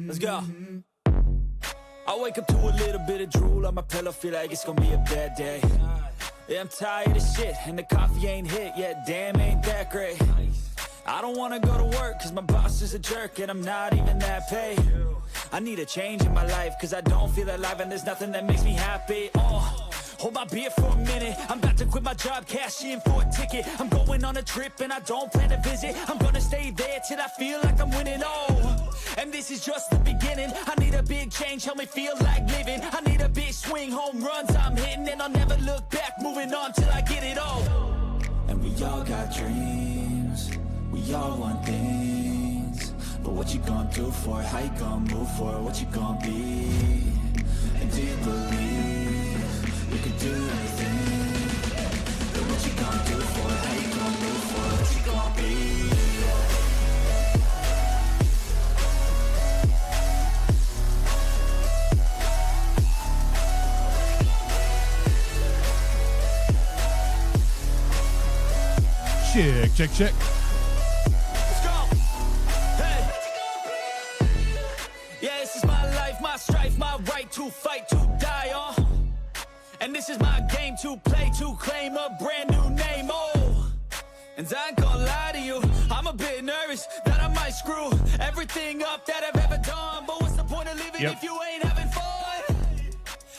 Let's go. I wake up to a little bit of drool on my pillow, feel like it's gonna be a bad day. Yeah, I'm tired of shit, and the coffee ain't hit yet, damn, ain't that great. I don't wanna go to work, cause my boss is a jerk, and I'm not even that paid. I need a change in my life, cause I don't feel alive, and there's nothing that makes me happy. Hold my beer for a minute, I'm about to quit my job, cash in for a ticket. I'm going on a trip and I don't plan to visit. I'm gonna stay there till I feel like I'm winning, and this is just the beginning. I need a big change, help me feel like living. I need a big swing, home runs I'm hitting, and I'll never look back, moving on till I get it all. And we all got dreams, we all want things, but what you gonna do for it? How you gonna move for it? What you gonna be? And do you believe you can do anything? But what you gonna do for it? How you gonna move for it? What you gonna be? Check. Let's go. Hey. Yeah, this is my life, my strife, my right to fight, to die on. And this is my game to play, to claim a brand new name, And I ain't gonna lie to you, I'm a bit nervous that I might screw everything up that I've ever done. But what's the point of living if you ain't having fun?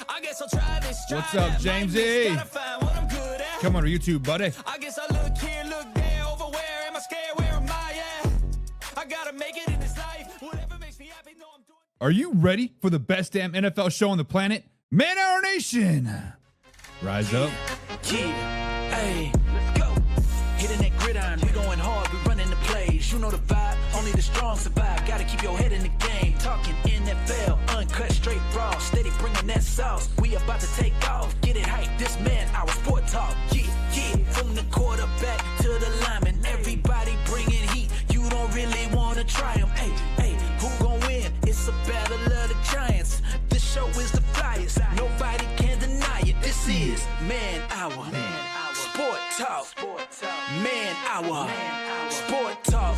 I guess I'll try this. What's up, Jamesy? Come on to YouTube, buddy. I guess I look here, look there, over where am I scared, where am I at? I gotta make it in this life, whatever makes me happy, know I'm doing. Are you ready for the best damn NFL show on the planet? Man Hour Nation! Rise up. Yeah, hey, let's go. Hitting that gridiron, we going hard, we running the plays. You know the vibe, only the strong survive. Gotta keep your head in the game. Talking NFL, uncut, straight raw. Steady bringing that sauce. We about to take off. Get it hype, this man, our sport talk. Yeah. From the quarterback to the lineman, everybody bringing heat. You don't really wanna try them. Hey, who gon' win? It's a battle of the giants. This show is the flyest. Nobody can deny it. This is Man Hour. Sport Talk. Man Hour. Sport Talk.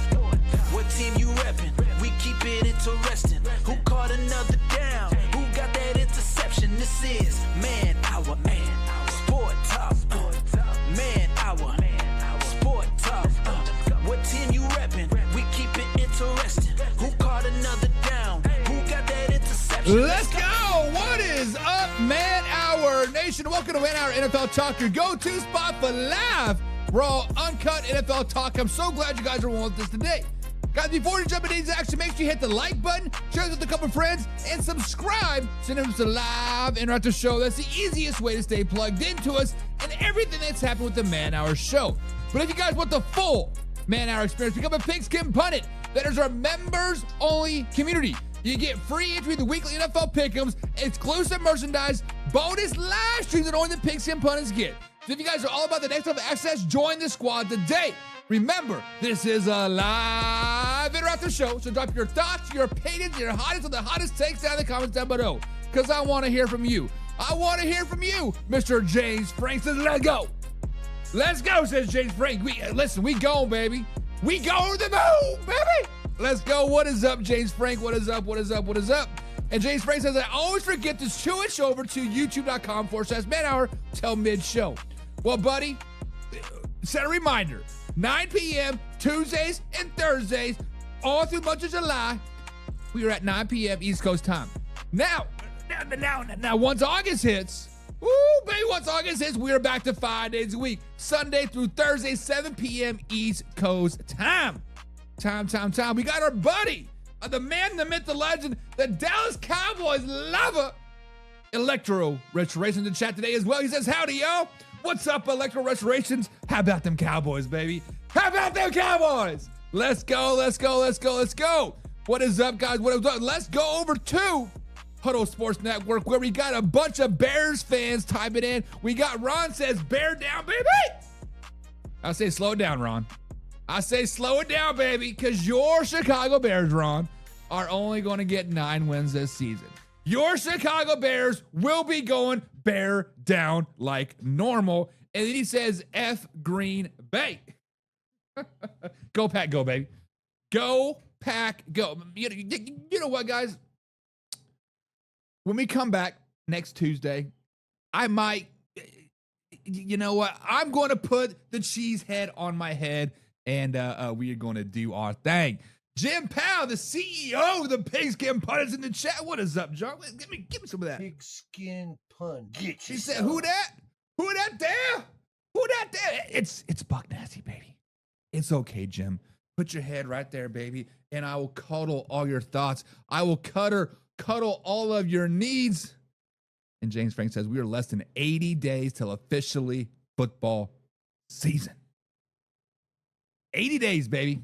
What team you reppin'? We keep it interesting. Who caught another down? Who got that interception? This is Man Hour. Sport Talk. Man Hour. Sport Talk. What team you reppin'? We keep it interesting. Who caught another down? Who got that interception? Let's go! What is up, Man Hour Nation? Welcome to Man Hour NFL Talk, your go-to spot for live, raw, uncut NFL talk. I'm so glad you guys are with us today. Guys, before you jump into these action, make sure you hit the like button, share this with a couple friends, and subscribe so you never live interactive show. That's the easiest way to stay plugged into us and everything that's happened with the Man Hour show. But if you guys want the full Man Hour experience, become a Pigskin Pundit. That is our members-only community. You get free entry to the weekly NFL Pick'ems, exclusive merchandise, bonus live streams that only the Pigskin Pundits get. So if you guys are all about the next level of access, join the squad today. Remember, this is a live interactive show, so drop your thoughts, your opinions, your hottest of the hottest takes down in the comments down below, because I want to hear from you. I want to hear from you. Mr. James Frank says, let's go. Let's go, says James Frank. Listen, we go, baby. We go to the moon, baby. Let's go. What is up, James Frank? What is up? What is up? What is up? And James Frank says, I always forget to switch over to youtube.com/Man Hour till mid-show. Well, buddy, set a reminder. 9 p.m. Tuesdays and Thursdays, all through much of July, we are at 9 p.m. East Coast time. Now, once August hits, once August hits, we are back to 5 days a week. Sunday through Thursday, 7 p.m. East Coast time. Time. We got our buddy, the man, the myth, the legend, the Dallas Cowboys lover, Electro Restorations in the chat today as well. He says, howdy, y'all. What's up, Electro Restorations? How about them Cowboys, baby? How about them Cowboys? Let's go. What is up, guys? What is up? Let's go over to Huddle Sports Network, where we got a bunch of Bears fans typing in. We got Ron says, bear down, baby. I say slow it down, Ron. I say slow it down, baby, because your Chicago Bears, Ron, are only going to get 9 wins this season. Your Chicago Bears will be going bear down like normal, And then he says, F Green Bay. Go Pack, go, baby. Go Pack, go. You know what, guys? When we come back next Tuesday, I might, you know what? I'm going to put the cheese head on my head, and we are going to do our thing. Jim Powell, the CEO of the Pigskin Pun, is in the chat. What is up, John? Give me some of that. Pigskin Pun. She said, "Who that? Who that there? Who that there?" It's Buck Nasty, baby. It's okay, Jim. Put your head right there, baby, and I will cuddle all your thoughts. I will cuddle all of your needs. And James Frank says, we are less than 80 days till officially football season. 80 days, baby.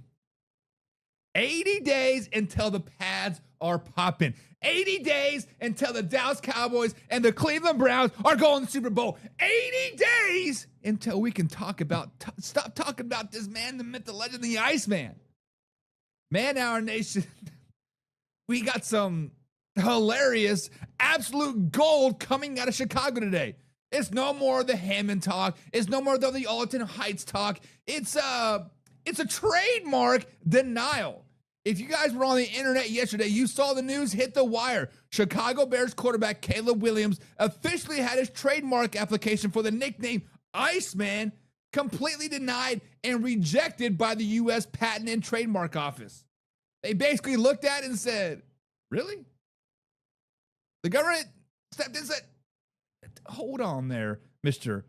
80 days until the pads are popping. 80 days until the Dallas Cowboys and the Cleveland Browns are going to the Super Bowl. 80 days until we can stop talking about this man, the myth, the legend, the Iceman. Man, our nation, we got some hilarious, absolute gold coming out of Chicago today. It's no more the Hammond talk. It's no more the Alton Heights talk. It's a trademark denial. If you guys were on the internet yesterday, you saw the news hit the wire. Chicago Bears quarterback Caleb Williams officially had his trademark application for the nickname Iceman completely denied and rejected by the U.S. Patent and Trademark Office. They basically looked at it and said, really? The government stepped in and said, hold on there, Mr.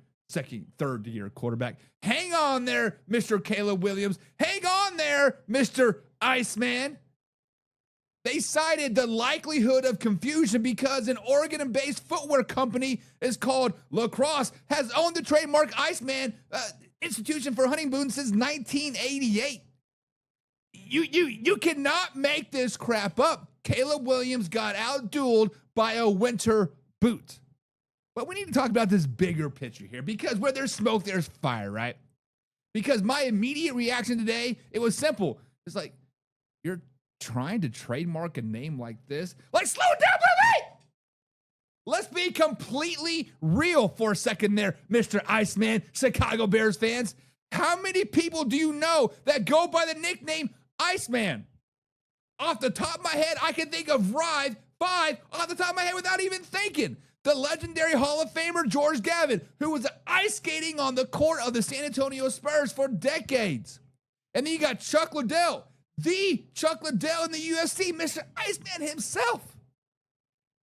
third year quarterback. Hang on there, Mr. Caleb Williams. Hang on there, Mr. Iceman. They cited the likelihood of confusion because an Oregon-based footwear company is called Lacrosse has owned the trademark Iceman institution for Hunting Boone since 1988. You cannot make this crap up. Caleb Williams got outdueled by a winter boot. But we need to talk about this bigger picture here, because where there's smoke, there's fire, right? Because my immediate reaction today, it was simple. It's like, you're trying to trademark a name like this? Like, slow down, baby! Let's be completely real for a second there, Mr. Iceman, Chicago Bears fans. How many people do you know that go by the nickname Iceman? Off the top of my head, I can think of five off the top of my head without even thinking. The legendary Hall of Famer George Gavin, who was ice skating on the court of the San Antonio Spurs for decades. And then you got Chuck Liddell, the Chuck Liddell in the UFC, Mr. Iceman himself.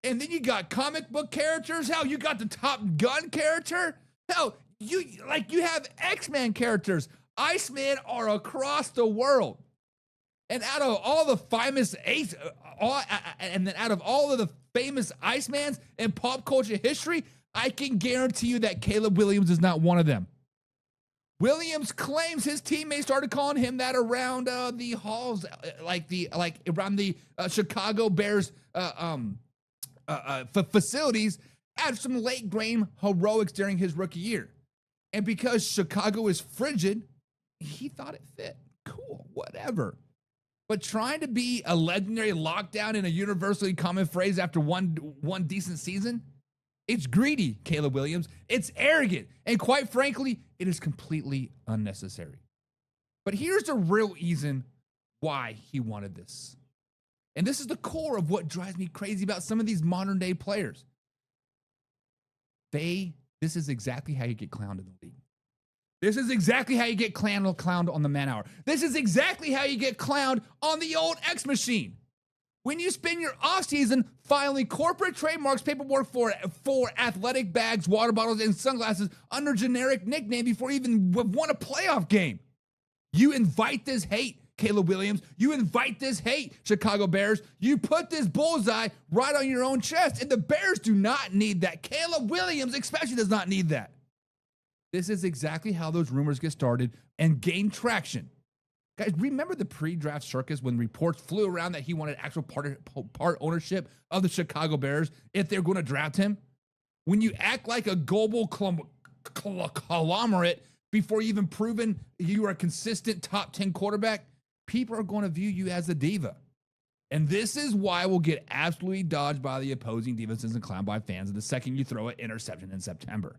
And then you got comic book characters. Hell, you got the Top Gun character. Hell, you have X-Men characters. Icemen are across the world. And out of all the famous out of all of the famous Icemans in pop culture history, I can guarantee you that Caleb Williams is not one of them. Williams claims his teammates started calling him that around the halls, around the Chicago Bears facilities at some late game heroics during his rookie year. And because Chicago is frigid, he thought it fit. Cool, whatever. But trying to be a legendary lockdown in a universally common phrase after one decent season, it's greedy, Caleb Williams. It's arrogant. And quite frankly, it is completely unnecessary. But here's the real reason why he wanted this. And this is the core of what drives me crazy about some of these modern day players. This is exactly how you get clowned in the league. This is exactly how you get clowned on the Man Hour. This is exactly how you get clowned on the old X Machine. When you spend your offseason filing corporate trademarks paperwork for athletic bags, water bottles, and sunglasses under generic nickname before you even won a playoff game. You invite this hate, Caleb Williams. You invite this hate, Chicago Bears. You put this bullseye right on your own chest, and the Bears do not need that. Caleb Williams especially does not need that. This is exactly how those rumors get started and gain traction. Guys, remember the pre-draft circus when reports flew around that he wanted actual part ownership of the Chicago Bears if they're going to draft him? When you act like a global conglomerate before you even proven you are a consistent top 10 quarterback, people are going to view you as a diva. And this is why we'll get absolutely dodged by the opposing defenses and clowned by fans the second you throw an interception in September.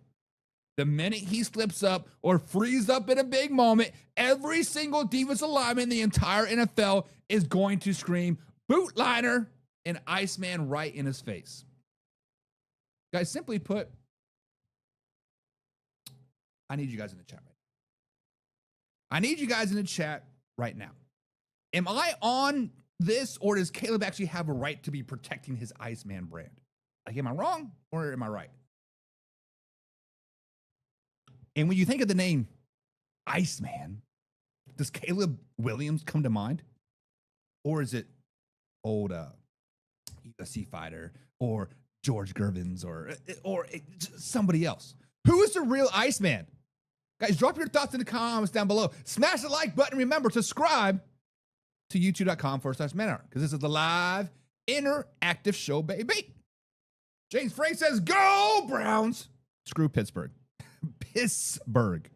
The minute he slips up or frees up in a big moment, every single defensive lineman in the entire NFL is going to scream bootliner and Iceman right in his face. Guys, simply put, I need you guys in the chat right now. I need you guys in the chat right now. Am I on this, or does Caleb actually have a right to be protecting his Iceman brand? Like, am I wrong or am I right? And when you think of the name Iceman, does Caleb Williams come to mind? Or is it old UFC fighter or George Gervins or somebody else? Who is the real Iceman? Guys, drop your thoughts in the comments down below. Smash the like button. Remember, subscribe to youtube.com/manhour, because this is the live interactive show, baby. James Frank says, go Browns. Screw Pittsburgh. Pittsburgh.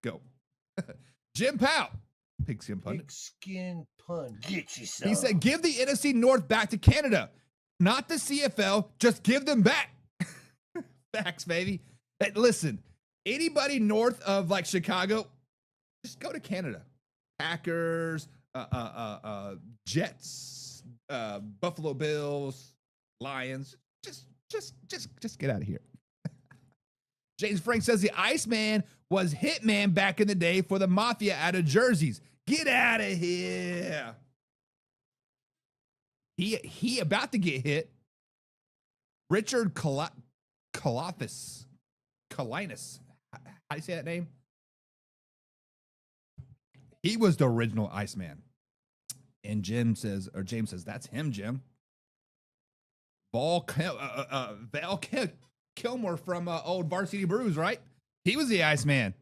Go. Jim Powell. Pigskin pundit. Pigskin pun. Get yourself. He said, give the NFC North back to Canada. Not the CFL. Just give them back. Facts, baby. Hey, listen, anybody north of like Chicago, just go to Canada. Packers, Jets, Buffalo Bills, Lions. Just get out of here. James Frank says the Iceman was Hitman back in the day for the Mafia out of jerseys. Get out of here. He about to get hit. Richard Kalinas. How do you say that name? He was the original Iceman. And James says, that's him, Jim. Val Kilmer from old Varsity Brews, right? He was the Iceman.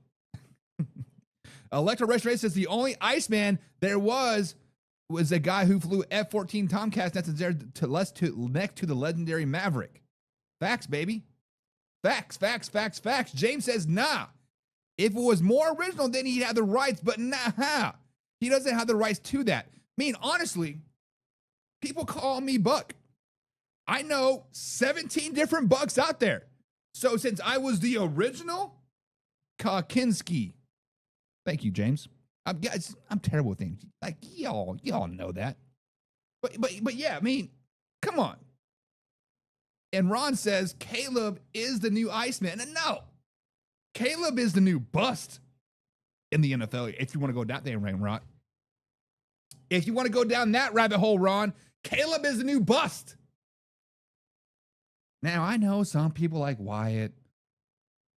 Electro Restoration says the only Iceman there was a guy who flew F-14 Tomcats next to the legendary Maverick. Facts, baby. Facts. James says, nah. If it was more original, then he'd have the rights, but nah. He doesn't have the rights to that. I mean, honestly, people call me Buck. I know 17 different Bucks out there. So since I was the original, Kakinski. Thank you, James. I'm terrible with names. Like, y'all know that. But yeah, I mean, come on. And Ron says Caleb is the new Iceman. And no, Caleb is the new bust in the NFL. If you want to go down there, Ron. If you want to go down that rabbit hole, Ron, Caleb is the new bust. Now, I know some people like Wyatt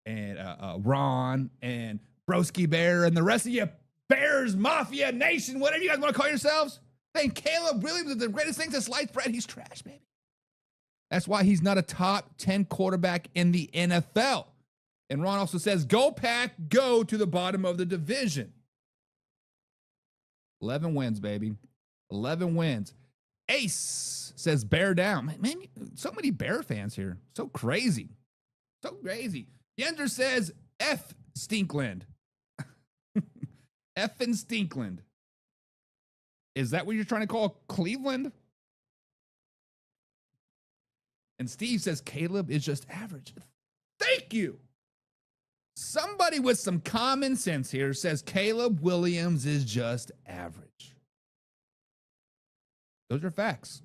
and Ron and Broski Bear and the rest of you Bears, Mafia, Nation, whatever you guys want to call yourselves. Think Caleb Williams is the greatest thing since sliced bread. He's trash, baby. That's why he's not a top 10 quarterback in the NFL. And Ron also says, go Pack, go to the bottom of the division. 11 wins, baby. 11 wins. Ace says bear down. Man, so many Bear fans here. So crazy. Yender says F Stinkland. F and Stinkland. Is that what you're trying to call Cleveland? And Steve says Caleb is just average. Thank you. Somebody with some common sense here says Caleb Williams is just average. Those are facts.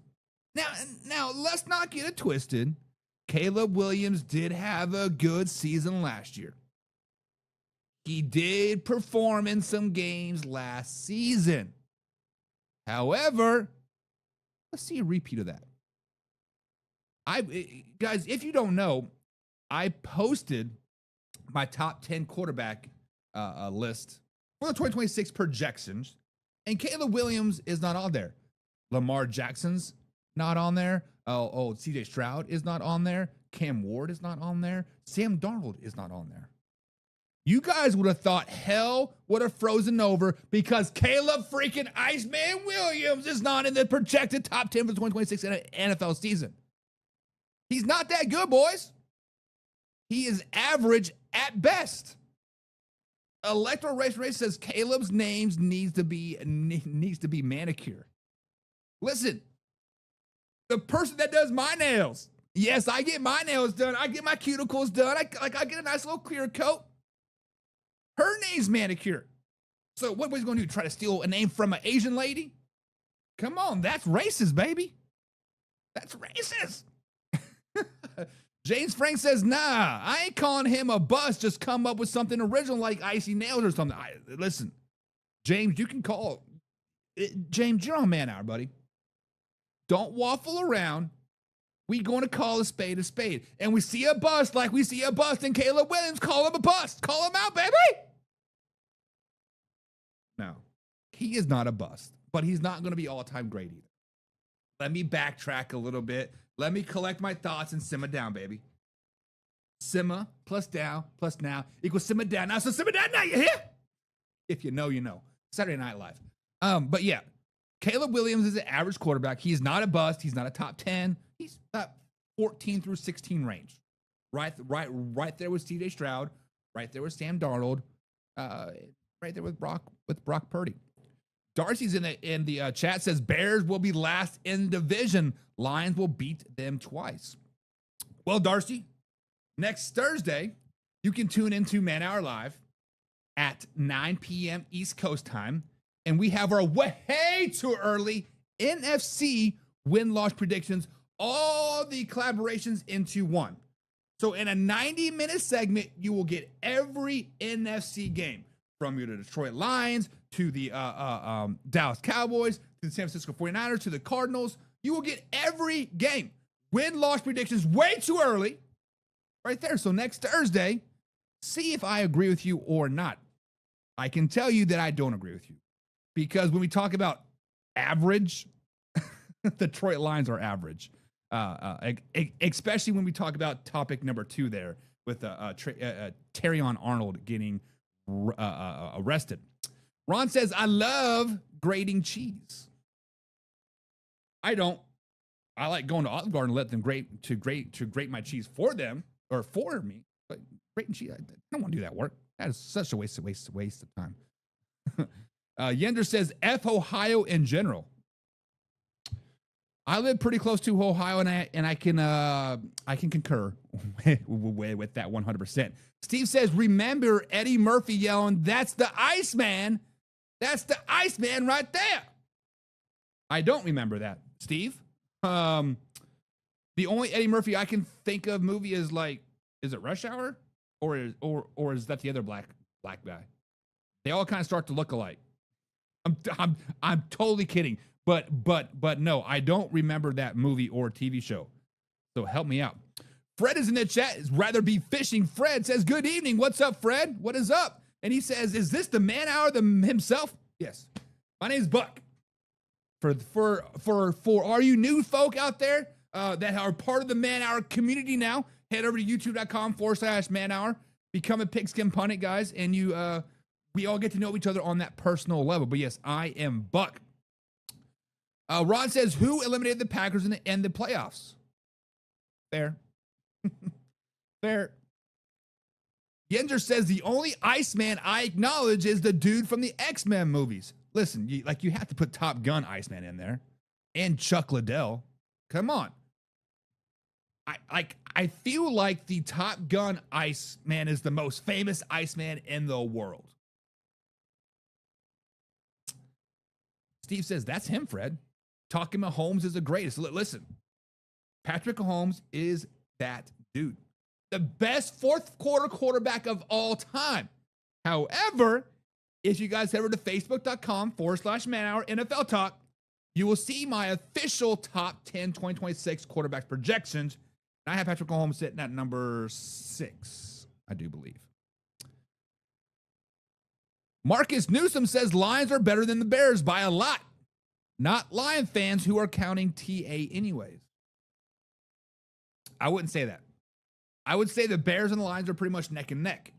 Now let's not get it twisted. Caleb Williams did have a good season last year. He did perform in some games last season. However, let's see a repeat of that. Guys, if you don't know, I posted my top 10 quarterback list for the 2026 projections, and Caleb Williams is not on there. Lamar Jackson's not on there. CJ Stroud is not on there. Cam Ward is not on there. Sam Darnold is not on there. You guys would have thought hell would have frozen over because Caleb freaking Iceman Williams is not in the projected top 10 for the 2026 NFL season. He's not that good, boys. He is average at best. Electro Race says Caleb's names needs to be manicure. Listen, the person that does my nails, Yes, I get my nails done. I get my cuticles done. I get a nice little clear coat. Her name's manicure. So what was he going to do? Try to steal a name from an Asian lady? Come on, that's racist, baby. That's racist. James Frank says, nah, I ain't calling him a bust. Just come up with something original like Icy Nails or something. Listen, James, you can call it. James, you're on Man Hour, buddy. Don't waffle around. We going to call a spade a spade. And we see a bust like we see a bust in Caleb Williams. Call him a bust. Call him out, baby. No, he is not a bust, but he's not going to be all-time great either. Let me backtrack a little bit. Let me collect my thoughts and simmer down, baby. Simmer plus down plus now equals simmer down. Now, so simmer down now, you hear? If you know, you know. Saturday Night Live. But yeah, Caleb Williams is an average quarterback. He's not a bust. He's not a top 10. He's about 14 through 16 range. Right there with CJ Stroud. Right there with Sam Darnold. Right there with Brock Purdy. Darcy's in the chat says Bears will be last in division. Lions will beat them twice. Well, Darcy, next Thursday, you can tune into Man Hour Live at 9 p.m. East Coast time, and we have our way too early NFC win-loss predictions, all the collaborations into one. So in a 90-minute segment, you will get every NFC game. From the Detroit Lions to the Dallas Cowboys to the San Francisco 49ers to the Cardinals. You will get every game. Win-loss predictions way too early. Right there. So next Thursday, see if I agree with you or not. I can tell you that I don't agree with you. Because when we talk about average, the Detroit Lions are average. Especially when we talk about topic number 2 there with Terrion Arnold getting arrested. Ron says, I love grating cheese. I don't. I like going to Olive Garden and let them grate my cheese for them or for me. But grating cheese, I don't want to do that work. That is such a waste of time. Yender says, F Ohio in general. I live pretty close to Ohio, and I can concur with that 100%. Steve says, remember Eddie Murphy yelling, "That's the Iceman." That's the Iceman right there. I don't remember that, Steve. The only Eddie Murphy I can think of movie is like, is it Rush Hour, or is that the other black guy? They all kind of start to look alike. I'm totally kidding. But no, I don't remember that movie or TV show. So help me out. Fred is in the chat. Rather be fishing. Fred says, good evening. What's up, Fred? What is up? And he says, is this the Man Hour himself? Yes. My name's Buck. For all you new folk out there that are part of the Man Hour community now, head over to youtube.com/Man Hour. Become a Pigskin Pundit, guys. And we all get to know each other on that personal level. But yes, I am Buck. Ron says, who eliminated the Packers in the playoffs? Fair. Fair. Yender says, the only Iceman I acknowledge is the dude from the X-Men movies. Listen, you have to put Top Gun Iceman in there. And Chuck Liddell. Come on. I feel like the Top Gun Iceman is the most famous Iceman in the world. Steve says, that's him, Fred. Talking Mahomes is the greatest. Listen, Patrick Mahomes is that dude. The best fourth quarter quarterback of all time. However, if you guys head over to facebook.com/Man Hour NFL Talk, you will see my official top 10 2026 quarterback projections. And I have Patrick Mahomes sitting at number 6, I do believe. Marcus Newsom says Lions are better than the Bears by a lot. Not Lion fans who are counting TA anyways. I wouldn't say that. I would say the Bears and the Lions are pretty much neck and neck.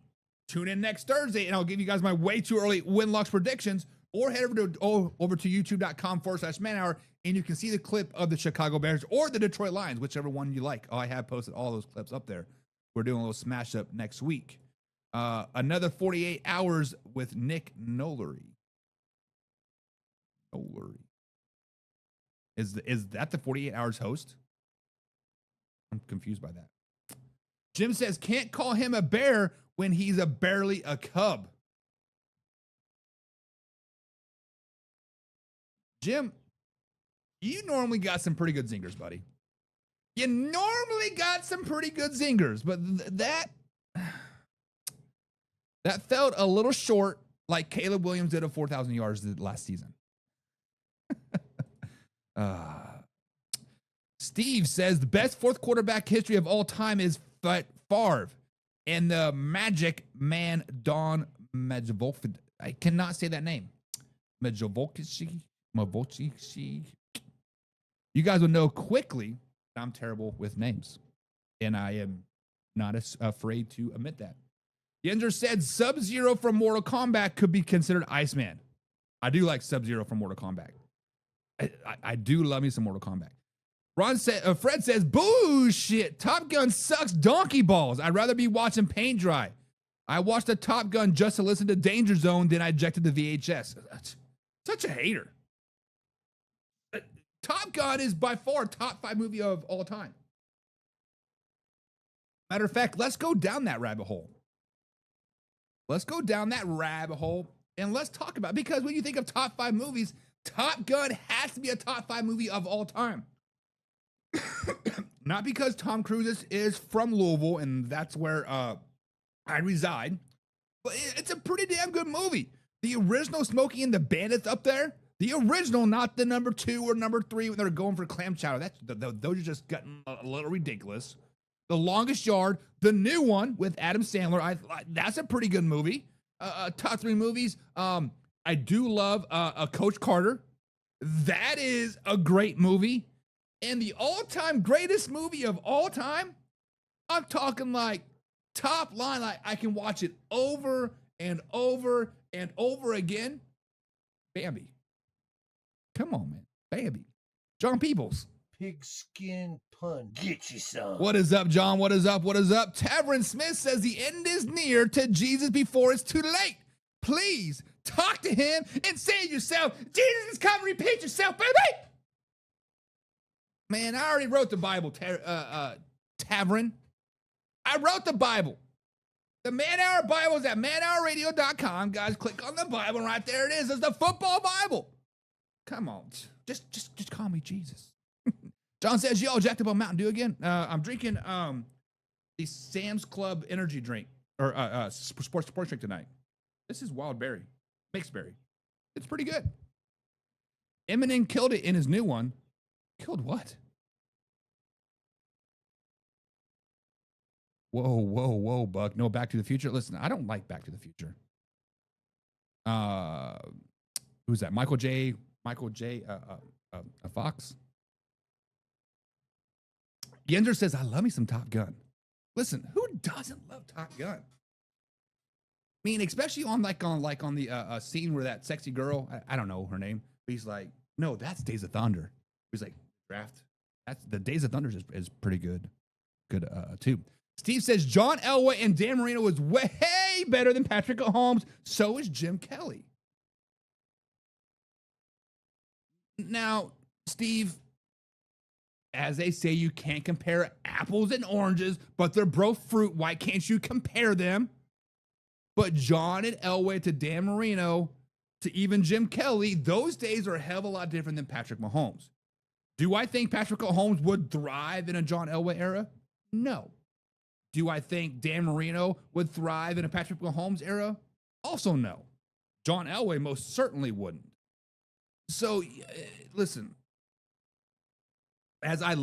Tune in next Thursday, and I'll give you guys my way too early win-loss predictions, or head over to youtube.com/Man Hour, and you can see the clip of the Chicago Bears or the Detroit Lions, whichever one you like. I have posted all those clips up there. We're doing a little smash up next week. Another 48 hours with Nick Nolery. Is that the 48 hours host? I'm confused by that. Jim says, can't call him a bear when he's barely a cub. Jim, you normally got some pretty good zingers, buddy. You normally got some pretty good zingers, but that felt a little short, like Caleb Williams did of 4,000 yards last season. Steve says the best fourth quarterback history of all time is Favre and the Magic Man Don Majavovic. I cannot say that name. Majavovic. You guys will know quickly I'm terrible with names, and I am not afraid to admit that. Yenzer said Sub-Zero from Mortal Kombat could be considered Iceman. I do like Sub-Zero from Mortal Kombat. I do love me some Mortal Kombat. Fred says, bullshit. Top Gun sucks donkey balls. I'd rather be watching paint dry. I watched the Top Gun just to listen to Danger Zone, then I ejected the VHS. Such a hater. Top Gun is by far top 5 movie of all time. Matter of fact, let's go down that rabbit hole. Let's go down that rabbit hole and let's talk about it, because when you think of top 5 movies, Top Gun has to be a top 5 movie of all time. Not because Tom Cruise is from Louisville and that's where I reside, but it's a pretty damn good movie. The original Smokey and the Bandits up there. The original, not the number 2 or number 3 when they're going for clam chowder. Those are just getting a little ridiculous. The Longest Yard, the new one with Adam Sandler. That's a pretty good movie. Top 3 movies. I do love Coach Carter. That is a great movie. And the all-time greatest movie of all time, I'm talking like top line. Like I can watch it over and over and over again. Bambi. Come on, man. Bambi. John Peebles. Pigskin pun. Get you some. What is up, John? What is up? What is up? Tavern Smith says the end is near to Jesus before it's too late. Please talk to him and save yourself. Jesus is coming. Repeat yourself, baby. Man, I already wrote the Bible, Tavern. I wrote the Bible. The Man Hour Bible is at manhourradio.com. Guys, click on the Bible. Right there it is. It's the football Bible. Come on. Just call me Jesus. John says, yo, jacked up on Mountain Dew again. I'm drinking the Sam's Club energy drink, or sports drink tonight. This is wild berry, mixed berry. It's pretty good. Eminem killed it in his new one. Killed what? Whoa, Buck. No, Back to the Future. Listen, I don't like Back to the Future. Who's that? Michael J. Fox. Yenzer says, I love me some Top Gun. Listen, who doesn't love Top Gun? I mean, especially on the scene where that sexy girl, I don't know her name, but he's like, no, that's Days of Thunder. He's like, draft. That's the Days of Thunder is pretty good. Good too. Steve says John Elway and Dan Marino is way better than Patrick Mahomes. So is Jim Kelly. Now, Steve, as they say, you can't compare apples and oranges, but they're both fruit. Why can't you compare them? But John and Elway to Dan Marino to even Jim Kelly, those days are a hell of a lot different than Patrick Mahomes. Do I think Patrick Mahomes would thrive in a John Elway era? No. Do I think Dan Marino would thrive in a Patrick Mahomes era? Also no. John Elway most certainly wouldn't. So, listen, as I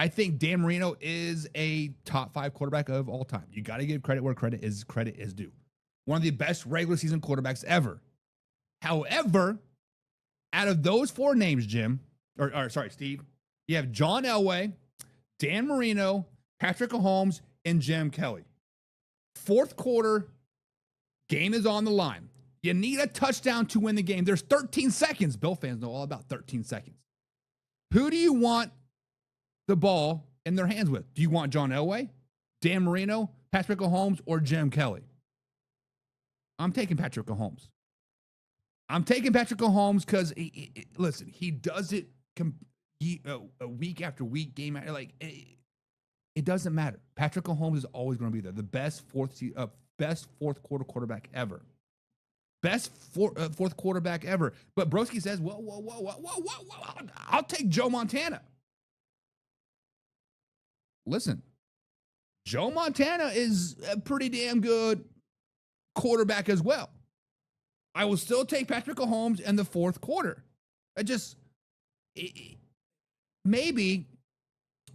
think Dan Marino is a top 5 quarterback of all time. You got to give credit where credit is due. One of the best regular season quarterbacks ever. However, out of those 4 names, Jim, or sorry, Steve, you have John Elway, Dan Marino, Patrick Mahomes, and Jim Kelly. Fourth quarter, game is on the line. You need a touchdown to win the game. There's 13 seconds. Bill fans know all about 13 seconds. Who do you want the ball in their hands with? Do you want John Elway, Dan Marino, Patrick Mahomes, or Jim Kelly? I'm taking Patrick Mahomes. I'm taking Patrick Mahomes because, listen, he does it week after week, game after, like it doesn't matter. Patrick Mahomes is always going to be there. The best fourth quarter quarterback ever. Best fourth quarterback ever. But Broski says, whoa. I'll take Joe Montana. Listen, Joe Montana is a pretty damn good quarterback as well. I will still take Patrick Mahomes in the fourth quarter. Maybe.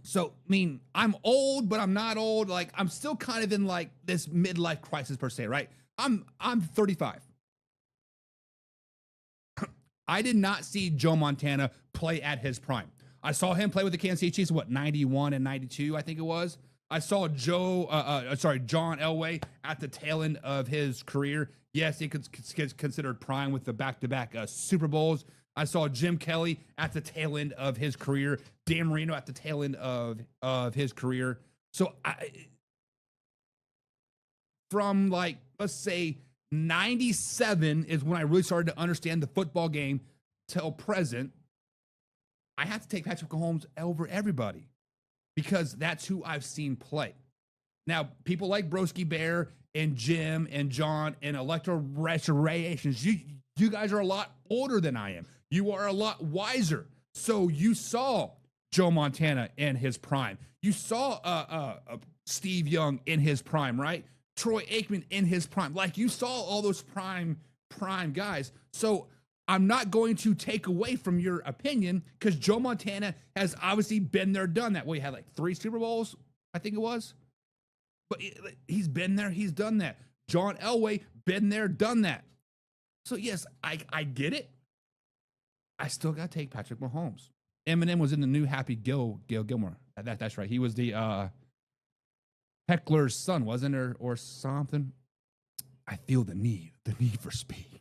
So, I mean, I'm old, but I'm not old. Like, I'm still kind of in like this midlife crisis per se, right? I'm 35. I did not see Joe Montana play at his prime. I saw him play with the Kansas City Chiefs, 91 and 92, I think it was. I saw John Elway at the tail end of his career. Yes, he could considered prime with the back-to-back Super Bowls. I saw Jim Kelly at the tail end of his career. Dan Marino at the tail end of his career. So from like, let's say 97 is when I really started to understand the football game till present. I have to take Patrick Mahomes over everybody because that's who I've seen play. Now, people like Broski Bear and Jim and John and Electro Restorations, you guys are a lot older than I am. You are a lot wiser. So you saw Joe Montana in his prime. You saw Steve Young in his prime, right? Troy Aikman in his prime. Like, you saw all those prime guys. So I'm not going to take away from your opinion because Joe Montana has obviously been there, done that. Well, he had like 3 Super Bowls, I think it was. But he's been there, he's done that. John Elway, been there, done that. So yes, I get it. I still got to take Patrick Mahomes. Eminem was in the new Happy Gilmore. That's right. He was the heckler's son, wasn't there, or something? I feel the need for speed.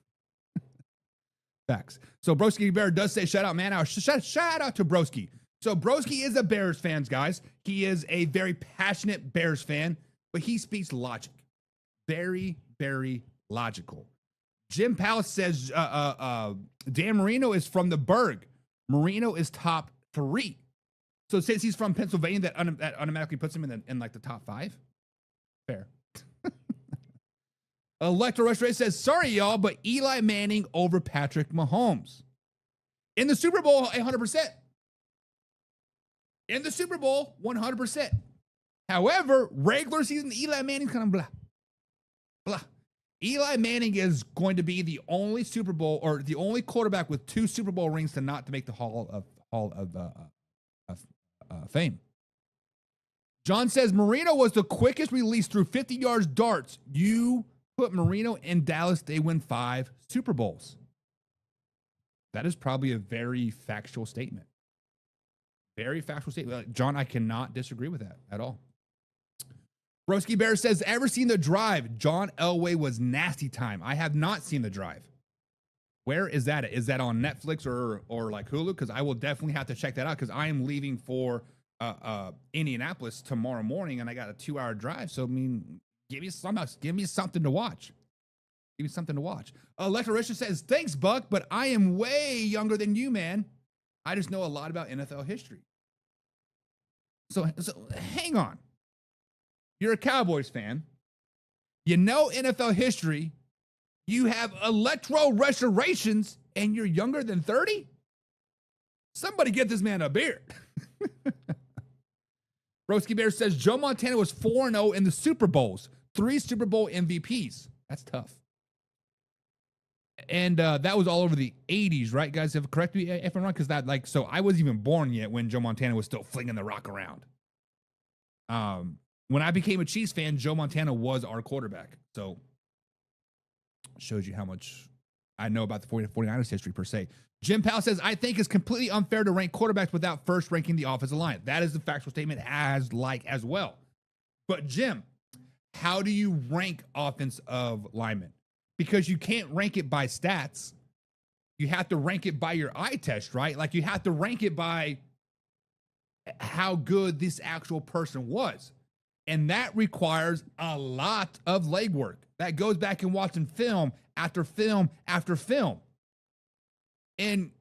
Facts. So Broski Bear does say shout out, man. Shout out to Broski. So Broski is a Bears fan, guys. He is a very passionate Bears fan, but he speaks logic. Very, very logical. Jim Palace says Dan Marino is from the Berg. Marino is top 3. So since he's from Pennsylvania, that automatically puts him in like the top 5. Fair. Electro Restoration says, sorry, y'all, but Eli Manning over Patrick Mahomes. In the Super Bowl, 100%. In the Super Bowl, 100%. However, regular season, Eli Manning's kind of blah. Blah. Eli Manning is going to be the only Super Bowl or the only quarterback with 2 Super Bowl rings to make the Hall of Fame. John says Marino was the quickest release through 50 yards darts. You put Marino in Dallas, they win 5 Super Bowls. That is probably a very factual statement. Very factual statement. John, I cannot disagree with that at all. Broski Bear says, ever seen The Drive? John Elway was nasty time. I have not seen The Drive. Where is that? Is that on Netflix or like Hulu? Because I will definitely have to check that out because I am leaving for Indianapolis tomorrow morning and I got a 2-hour drive. So, I mean, give me something to watch. Give me something to watch. Electro Richard says, thanks, Buck, but I am way younger than you, man. I just know a lot about NFL history. So hang on. You're a Cowboys fan. You know NFL history. You have Electro Restorations, and you're younger than 30? Somebody get this man a beard. Broski Bear says Joe Montana was 4-0 in the Super Bowls. 3 Super Bowl MVPs. That's tough. And that was all over the 80s, right, guys? Correct me if I'm wrong, because so I wasn't even born yet when Joe Montana was still flinging the rock around. When I became a Chiefs fan, Joe Montana was our quarterback. So shows you how much I know about the 49ers history per se. Jim Powell says, I think it's completely unfair to rank quarterbacks without first ranking the offensive line. That is the factual statement as well. But Jim, how do you rank offensive linemen? Because you can't rank it by stats. You have to rank it by your eye test, right? Like you have to rank it by how good this actual person was. And that requires a lot of legwork. That goes back and watching film after film after film. And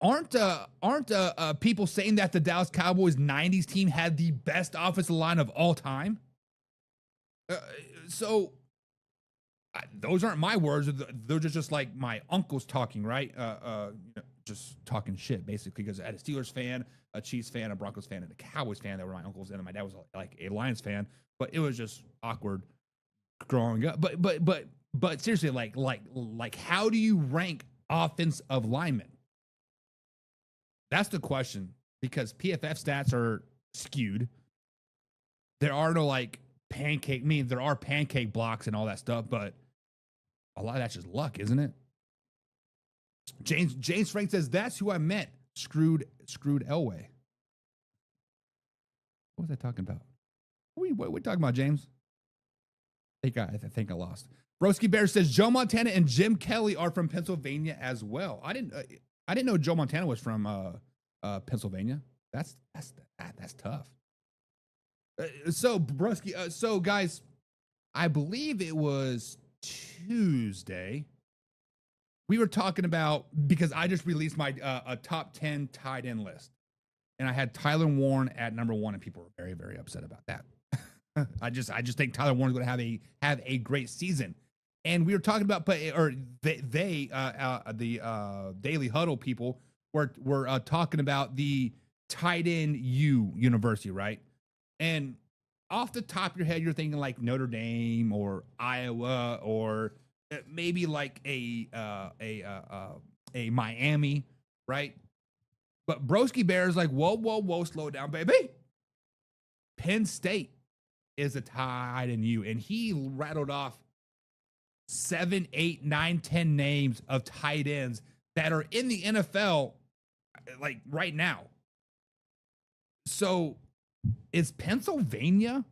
aren't people saying that the Dallas Cowboys 90s team had the best offensive line of all time? Those aren't my words. Those are just like my uncles talking, right? Just talking shit, basically, because I had a Steelers fan, a Chiefs fan, a Broncos fan, and a Cowboys fan that were my uncles, and my dad was like a Lions fan. But it was just awkward growing up. But seriously, like, how do you rank offensive linemen? That's the question, because PFF stats are skewed. There are no like pancake. I mean, there are pancake blocks and all that stuff, but a lot of that's just luck, isn't it? James Frank says that's who I meant. Screwed Elway. What was I talking about? What are we talking about, James? I think I lost. Broski Bear says Joe Montana and Jim Kelly are from Pennsylvania as well. I didn't know Joe Montana was from Pennsylvania. That's tough. So Broski, so guys, I believe it was Tuesday. We were talking about, because I just released my a top 10 tight end list, and I had Tyler Warren at number 1, and people were very, very upset about that. I just think Tyler Warren's going to have a great season. And we were talking about, the Daily Huddle people were talking about the tight end university, right? And off the top of your head, you're thinking like Notre Dame or Iowa or maybe like a Miami, right? But Broski Bear is like, whoa, slow down, baby. Penn State is a tight end U, and he rattled off 7, 8, 9, 10 names of tight ends that are in the NFL like right now. So is Pennsylvania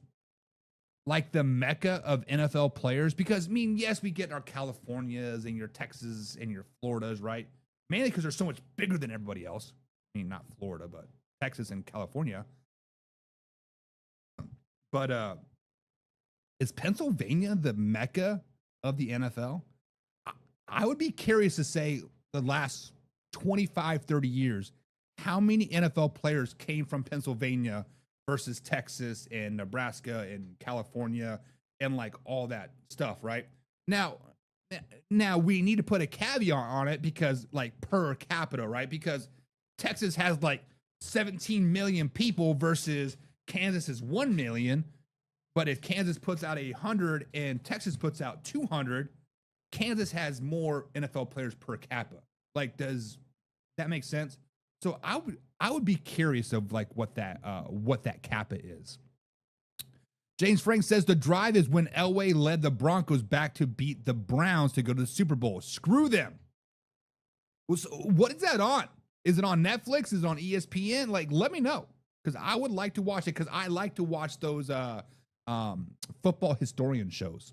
like the mecca of NFL players? Because, I mean, yes, we get our Californias and your Texas and your Floridas, right? Mainly because they're so much bigger than everybody else. I mean, not Florida, but Texas and California. But is Pennsylvania the mecca of the NFL? I would be curious to say the last 25, 30 years, how many NFL players came from Pennsylvania versus Texas and Nebraska and California and like all that stuff, right? Now we need to put a caveat on it because like per capita, right? Because Texas has like 17 million people versus Kansas is 1 million. But if Kansas puts out 100 and Texas puts out 200, Kansas has more NFL players per capita. Like, does that make sense? So I would be curious of like what that kappa is. James Frank says the drive is when Elway led the Broncos back to beat the Browns to go to the Super Bowl. Screw them. So what is that on? Is it on Netflix? Is it on ESPN? Like, let me know, because I would like to watch it, because I like to watch those football historian shows.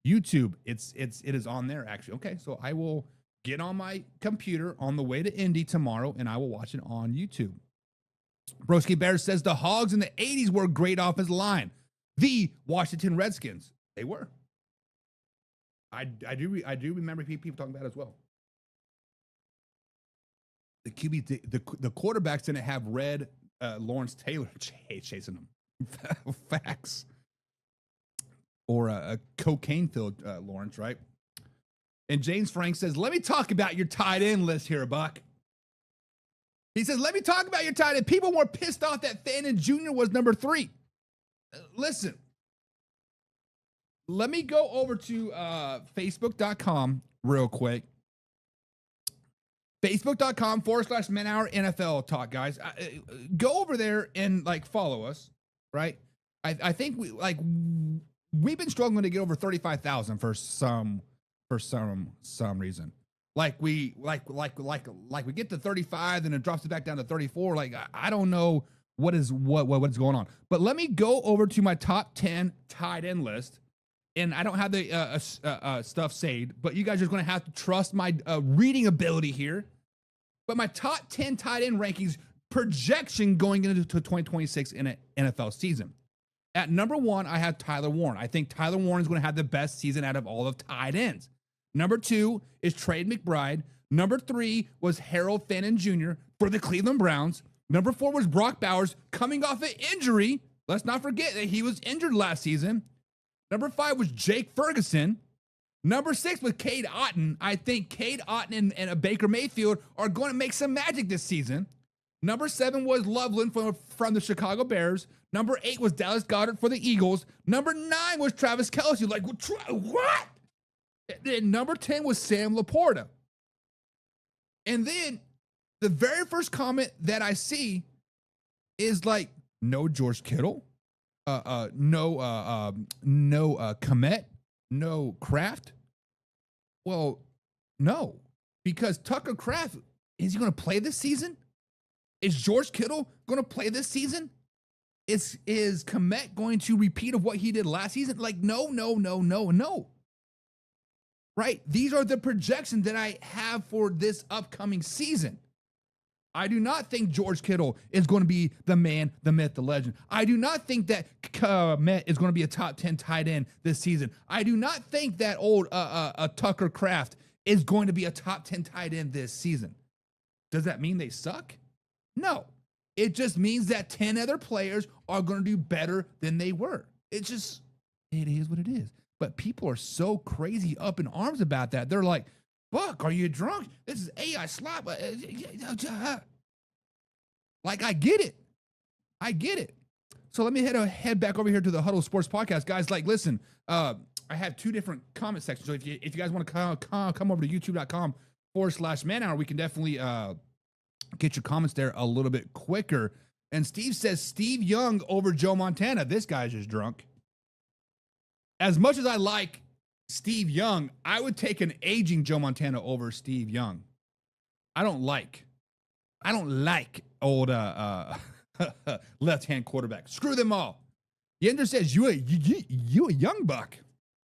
YouTube, it is on there actually. Okay, so I will get on my computer on the way to Indy tomorrow, and I will watch it on YouTube. Broski Bear says the Hogs in the 80s were a great offensive line. The Washington Redskins, they were. I do remember people talking about it as well. The QB, the quarterbacks didn't have red Lawrence Taylor chasing them. Facts. Or a cocaine-filled Lawrence, right? And James Frank says, let me talk about your tight end list here, Buck. He says, let me talk about your tight end. People were pissed off that Fannin Jr. was number 3. Listen, let me go over to Facebook.com real quick. Facebook.com/ManHour NFL Talk, guys. Go over there and like follow us, right? I think we've been struggling to get over 35,000 for some reason. Like we get to 35, then it drops it back down to 34. Like I don't know what is going on. But let me go over to my top 10 tight end list, and I don't have the stuff saved, but you guys are going to have to trust my reading ability here. But my top 10 tight end rankings projection going into 2026 in an NFL season. At number 1, I have Tyler Warren. I think Tyler Warren is going to have the best season out of all of tight ends. Number 2 is Trey McBride. Number 3 was Harold Fannin Jr. for the Cleveland Browns. Number 4 was Brock Bowers coming off an injury. Let's not forget that he was injured last season. Number 5 was Jake Ferguson. Number 6 was Cade Otton. I think Cade Otton and Baker Mayfield are going to make some magic this season. Number 7 was Loveland from the Chicago Bears. Number 8 was Dallas Goedert for the Eagles. Number 9 was Travis Kelce. Like, what? And number 10 was Sam Laporta. And then the very first comment that I see is like, no George Kittle, no Kmet, no Kraft. Well, no, because Tucker Kraft, is he going to play this season? Is George Kittle going to play this season? Is Kmet going to repeat of what he did last season? Like, no. Right? These are the projections that I have for this upcoming season. I do not think George Kittle is going to be the man, the myth, the legend. I do not think that Kmet is going to be a top 10 tight end this season. I do not think that old Tucker Kraft is going to be a top 10 tight end this season. Does that mean they suck? No. It just means that 10 other players are going to do better than they were. It is what it is. But people are so crazy up in arms about that. They're like, Buck, are you drunk? This is AI slop. Like, I get it. So let me head back over here to the Huddle Sports Podcast. Guys, like, listen, I have 2 different comment sections. So if you guys want to come over to youtube.com/manhour, we can definitely get your comments there a little bit quicker. And Steve says Steve Young over Joe Montana. This guy's just drunk. As much as I like Steve Young, I would take an aging Joe Montana over Steve Young. I don't like old left-hand quarterback. Screw them all. Yender says you a young buck.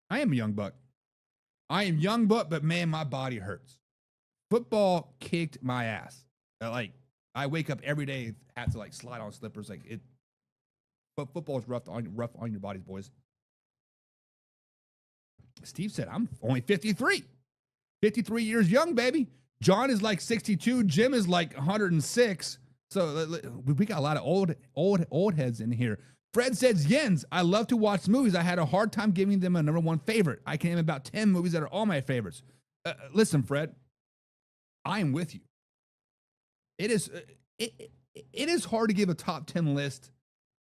I am a young buck. I am young buck, but man, my body hurts. Football kicked my ass. Like, I wake up every day, have to like slide on slippers. Like it, but football is rough on your bodies, boys. Steve said, I'm only 53. 53 years young, baby. John is like 62. Jim is like 106. So we got a lot of old heads in here. Fred says, Jens, I love to watch movies. I had a hard time giving them a number 1 favorite. I can name about 10 movies that are all my favorites. Listen, Fred, I am with you. It is hard to give a top 10 list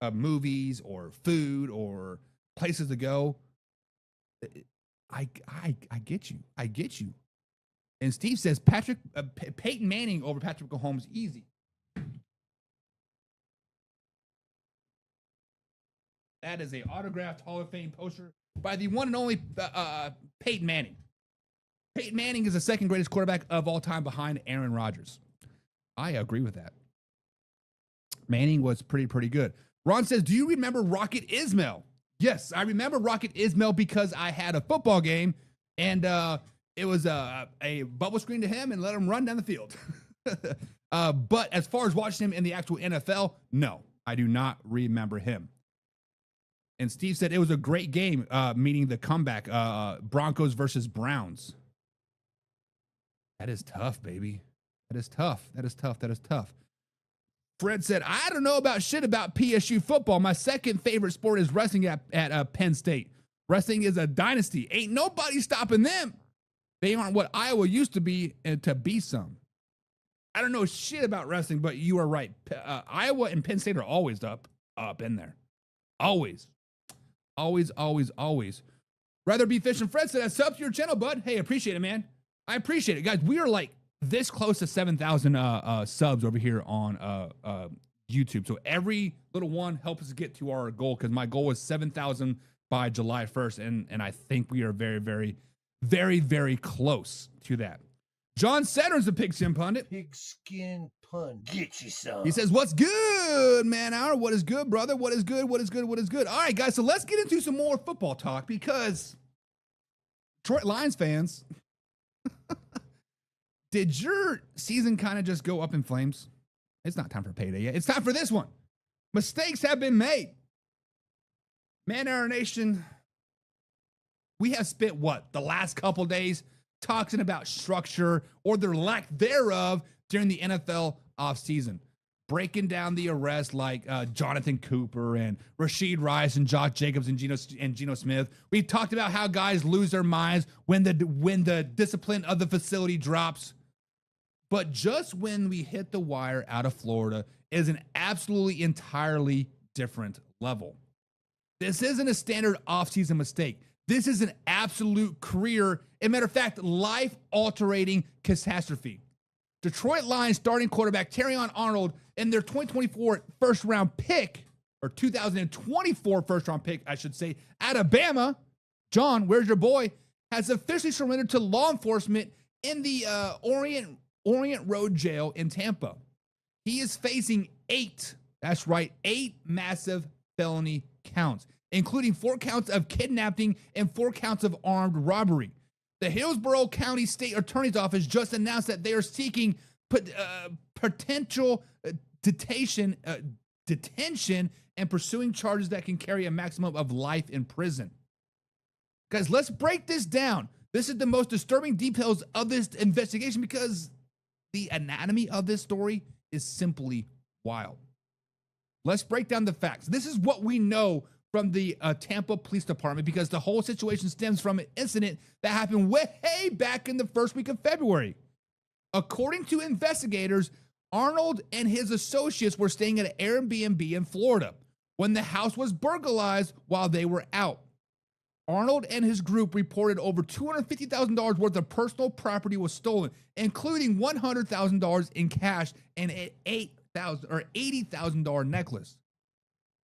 of movies or food or places to go. I get you. I get you. And Steve says Peyton Manning over Patrick Mahomes, easy. That is a autographed Hall of Fame poster by the one and only Peyton Manning. Peyton Manning is the 2nd greatest quarterback of all time behind Aaron Rodgers. I agree with that. Manning was pretty good. Ron says, do you remember Rocket Ismail? Yes, I remember Rocket Ismail because I had a football game and it was a bubble screen to him and let him run down the field. But as far as watching him in the actual NFL, no, I do not remember him. And Steve said it was a great game, meaning the comeback, Broncos versus Browns. That is tough, baby. That is tough. Fred said, I don't know about shit about PSU football. My second favorite sport is wrestling at Penn State. Wrestling is a dynasty. Ain't nobody stopping them. They aren't what Iowa used to be, and to be some. I don't know shit about wrestling, but you are right. Iowa and Penn State are always up in there. Always. Rather be fishing. Fred said, that's up to your channel, bud. Hey, appreciate it, man. I appreciate it. Guys, we are like this close to 7,000 subs over here on YouTube. So every little one helps us get to our goal, because my goal is 7,000 by July 1st. And I think we are very close to that. John Saturn's the Pigskin Pundit. Pigskin Pundit. Get you some. He says, what's good, man hour? What is good, brother? What is good? All right, guys, so let's get into some more football talk, because Detroit Lions fans, did your season kind of just go up in flames? It's not time for payday yet. It's time for this one. Mistakes have been made. Man Hour Nation, we have spent the last couple days talking about structure or their lack thereof during the NFL offseason. Breaking down the arrests like Jonathan Cooper and Rashid Rice and Josh Jacobs and Geno Smith. We talked about how guys lose their minds when the discipline of the facility drops. But just when we hit the wire out of Florida is an absolutely entirely different level. This isn't a standard offseason mistake. This is an absolute career, as a matter of fact, life-altering catastrophe. Detroit Lions starting quarterback Terrion Arnold in their 2024 first-round pick, or 2024 first-round pick, I should say, out of Bama, John, where's your boy, has officially surrendered to law enforcement in the Orient Road Jail in Tampa. He is facing 8 massive felony counts, including 4 counts of kidnapping and 4 counts of armed robbery. The Hillsborough County State Attorney's Office just announced that they are seeking potential detention and pursuing charges that can carry a maximum of life in prison. Guys, let's break this down. This is the most disturbing details of this investigation because the anatomy of this story is simply wild. Let's break down the facts. This is what we know from the Tampa Police Department because the whole situation stems from an incident that happened way back in the first week of February. According to investigators, Arnold and his associates were staying at an Airbnb in Florida when the house was burglarized while they were out. Arnold and his group reported over $250,000 worth of personal property was stolen, including $100,000 in cash and an $80,000 necklace.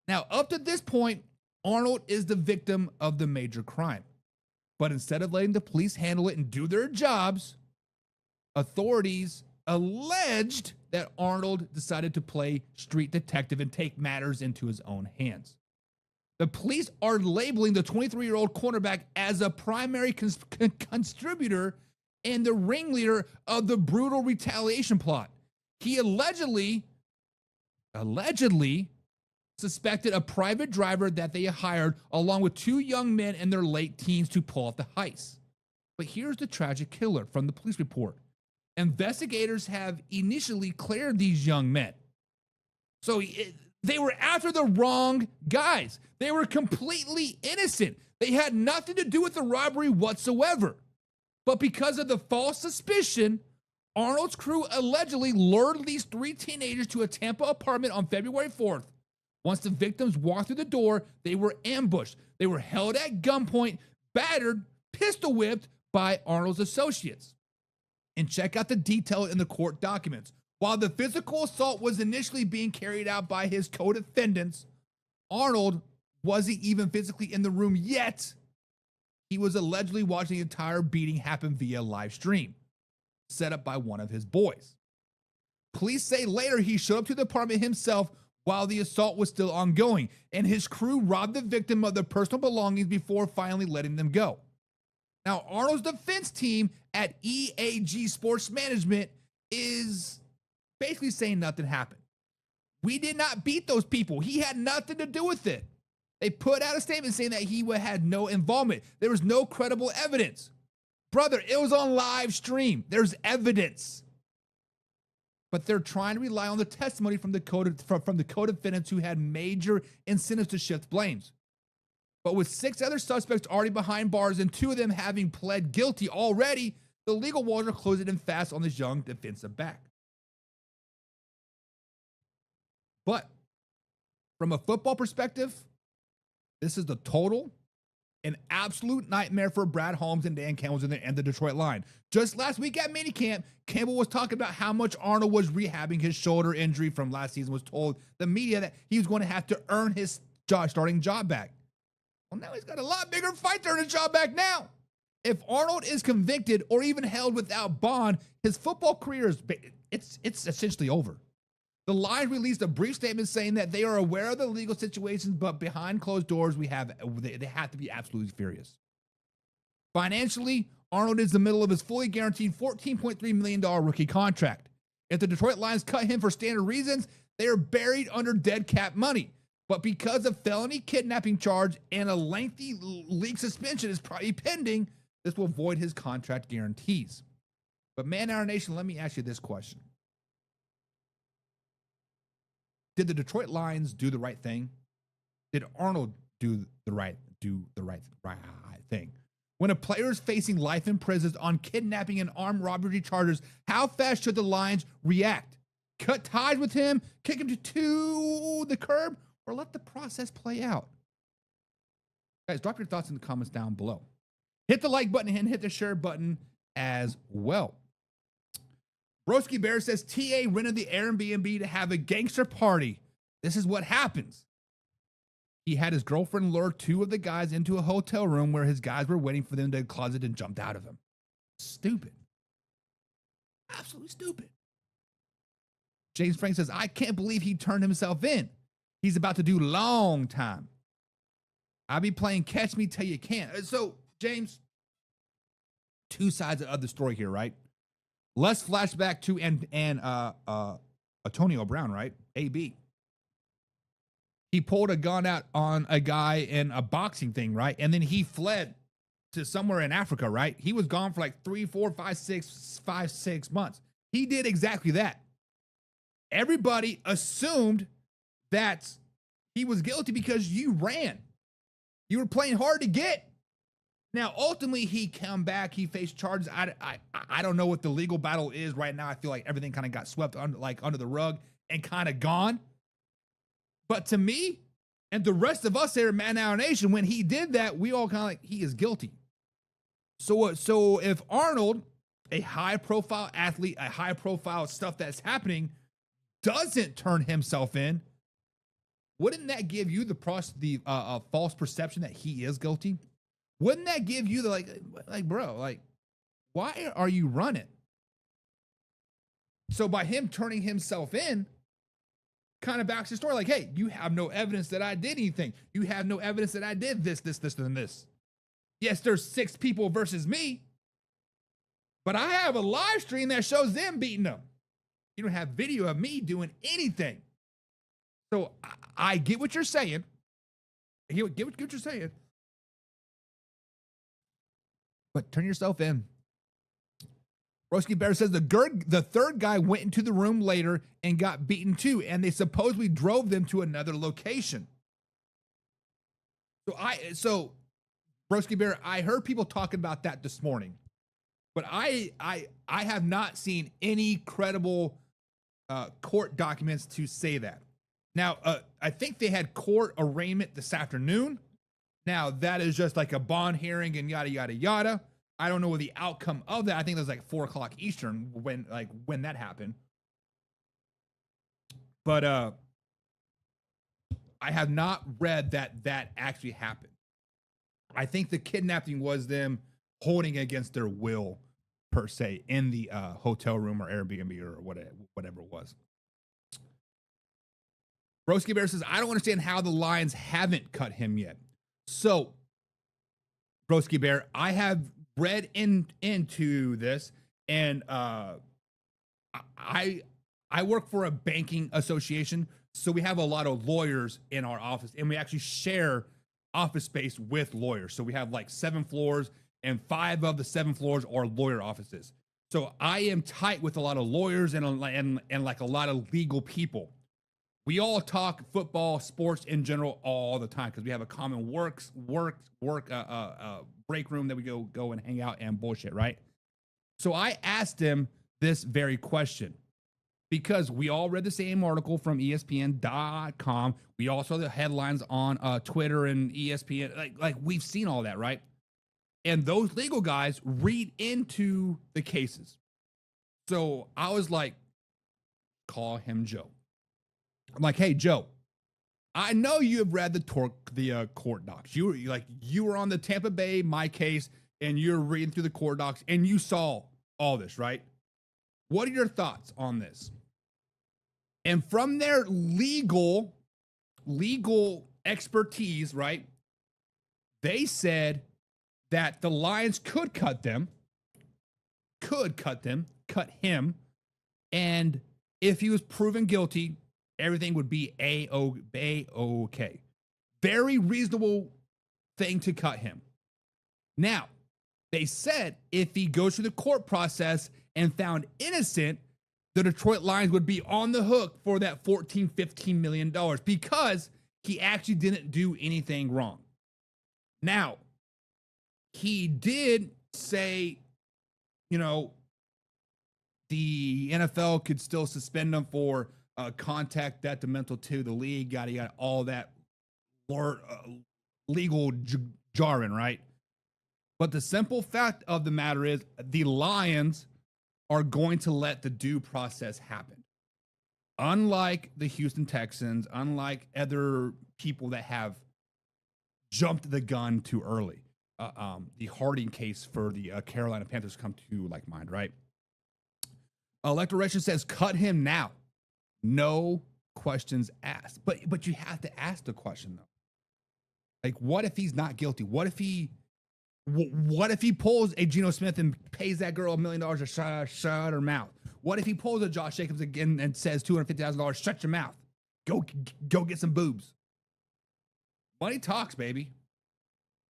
Now, up to this point, Arnold is the victim of the major crime. But instead of letting the police handle it and do their jobs, authorities alleged that Arnold decided to play street detective and take matters into his own hands. The police are labeling the 23-year-old cornerback as a primary contributor and the ringleader of the brutal retaliation plot. He allegedly suspected a private driver that they hired along with 2 young men in their late teens to pull off the heist. But here's the tragic killer from the police report. Investigators have initially cleared these young men. So they were after the wrong guys. They were completely innocent. They had nothing to do with the robbery whatsoever. But because of the false suspicion, Arnold's crew allegedly lured these 3 teenagers to a Tampa apartment on February 4th. Once the victims walked through the door, they were ambushed. They were held at gunpoint, battered, pistol whipped by Arnold's associates. And check out the detail in the court documents. While the physical assault was initially being carried out by his co-defendants, Arnold wasn't even physically in the room yet. He was allegedly watching the entire beating happen via live stream, set up by one of his boys. Police say later he showed up to the apartment himself while the assault was still ongoing, and his crew robbed the victim of their personal belongings before finally letting them go. Now, Arnold's defense team at EAG Sports Management is basically saying nothing happened. We did not beat those people. He had nothing to do with it. They put out a statement saying that he had no involvement. There was no credible evidence. Brother, it was on live stream. There's evidence. But they're trying to rely on the testimony from the co-defendants who had major incentives to shift blames. But with 6 other suspects already behind bars and 2 of them having pled guilty already, the legal walls are closing in fast on this young defensive back. But from a football perspective, this is the total an absolute nightmare for Brad Holmes and Dan Campbell and the Detroit Line. Just last week at minicamp, Campbell was talking about how much Arnold was rehabbing his shoulder injury from last season, was told the media that he was going to have to earn his starting job back. Well, now he's got a lot bigger fight to earn his job back now. If Arnold is convicted or even held without bond, his football career it's essentially over. The Lions released a brief statement saying that they are aware of the legal situations, but behind closed doors, they have to be absolutely furious. Financially, Arnold is in the middle of his fully guaranteed $14.3 million rookie contract. If the Detroit Lions cut him for standard reasons, they are buried under dead cap money. But because of felony kidnapping charge and a lengthy league suspension is probably pending, This will void his contract guarantees. But Man Hour Nation, let me ask you this question. Did the Detroit Lions do the right thing? Did Arnold do the right thing? When a player is facing life in prison on kidnapping and armed robbery charges, how fast should the Lions react? Cut ties with him, kick him to the curb, or let the process play out? Guys, drop your thoughts in the comments down below. Hit the like button and hit the share button as well. Broski Bear says TA rented the Airbnb to have a gangster party. This is what happens. He had his girlfriend lure two of the guys into a hotel room where his guys were waiting for them to closet and jumped out of him. Stupid. Absolutely stupid. James Frank says, I can't believe he turned himself in. He's about to do long time. I'll be playing catch me till you can't. So, James, two sides of the story here, right? Let's flashback to Antonio Brown, right? AB. He pulled a gun out on a guy in a boxing thing, right? And then he fled to somewhere in Africa, right? He was gone for like 3, 4, 5, 6 months. He did exactly that. Everybody assumed that he was guilty because you ran. You were playing hard to get. Now, ultimately, he came back. He faced charges. I don't know what the legal battle is right now. I feel like everything kind of got swept under the rug and kind of gone. But to me and the rest of us here at Man Hour Nation, when he did that, we all kind of like, he is guilty. So if Arnold, a high-profile athlete, a high-profile stuff that's happening, doesn't turn himself in, wouldn't that give you the false perception that he is guilty? Wouldn't that give you the bro, why are you running? So by him turning himself in, kind of backs the story, like, hey, you have no evidence that I did anything. You have no evidence that I did this, and this. Yes, there's 6 people versus me, but I have a live stream that shows them beating them. You don't have video of me doing anything. So I get what you're saying. Get what you're saying. But turn yourself in. Broski Bear says the third guy went into the room later and got beaten too, and they supposedly drove them to another location. So Broski Bear, I heard people talking about that this morning, but I have not seen any credible court documents to say that. Now, I think they had court arraignment this afternoon. Now, that is just like a bond hearing and yada, yada, yada. I don't know what the outcome of that. I think it was like 4 o'clock Eastern when that happened. But I have not read that actually happened. I think the kidnapping was them holding against their will, per se, in the hotel room or Airbnb or whatever it was. Broski Bear says, I don't understand how the Lions haven't cut him yet. So, Broski Bear, I have read into this, and I work for a banking association, so we have a lot of lawyers in our office, and we actually share office space with lawyers. So we have like 7 floors, and 5 of the 7 floors are lawyer offices. So I am tight with a lot of lawyers and like a lot of legal people. We all talk football, sports in general all the time because we have a common work break room that we go and hang out and bullshit, right? So I asked him this very question because we all read the same article from ESPN.com. We all saw the headlines on Twitter and ESPN. Like we've seen all that, right? And those legal guys read into the cases. So I was like, call him Joe. I'm like, hey, Joe, I know you have read the court docs. You were on the Tampa Bay, my case, and you're reading through the court docs, and you saw all this, right? What are your thoughts on this? And from their legal expertise, right, they said that the Lions could cut him, cut him, and if he was proven guilty, everything would be A-okay. Very reasonable thing to cut him. Now, They said if he goes through the court process and found innocent, the Detroit Lions would be on the hook for that $14-15 million because he actually didn't do anything wrong. Now, he did say, you know, the NFL could still suspend him for contact detrimental to the league, yada, yada, all that legal jargon, right? But the simple fact of the matter is the Lions are going to let the due process happen. Unlike the Houston Texans, unlike other people that have jumped the gun too early. The Harding case for the Carolina Panthers come to like mind, right? Electoration says cut him now. No questions asked. But you have to ask the question though. Like, what if he's not guilty? What if he pulls a Geno Smith and pays that girl $1 million to shut her mouth? What if he pulls a Josh Jacobs again and says $250,000, shut your mouth, go get some boobs? Money talks, baby.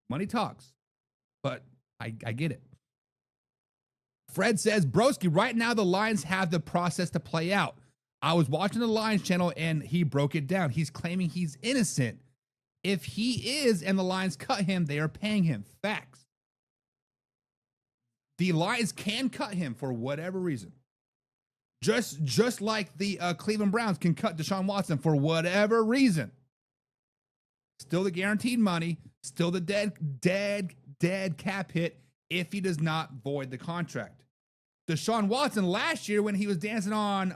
Money talks. But I get it. Fred says, Broski, right now the Lions have the process to play out. I was watching the Lions channel and he broke it down. He's claiming he's innocent. If he is and the Lions cut him, they are paying him. Facts. The Lions can cut him for whatever reason. Just like the Cleveland Browns can cut Deshaun Watson for whatever reason. Still the guaranteed money, still the dead cap hit if he does not void the contract. Deshaun Watson last year when he was dancing on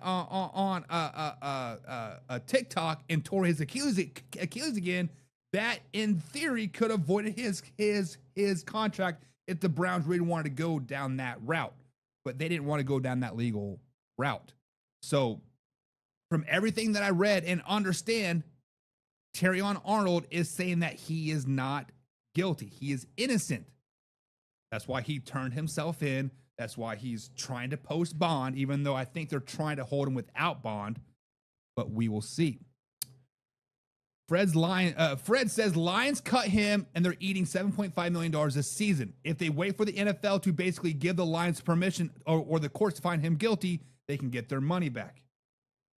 TikTok and tore his Achilles again, that in theory could have voided his contract if the Browns really wanted to go down that route, but they didn't want to go down that legal route. So from everything that I read and understand, Terrion Arnold is saying that he is not guilty. He is innocent. That's why he turned himself in. That's why he's trying to post bond, even though I think they're trying to hold him without bond, but we will see. Fred says Lions cut him and they're eating $7.5 million this season. If they wait for the NFL to basically give the Lions permission or the courts to find him guilty, they can get their money back.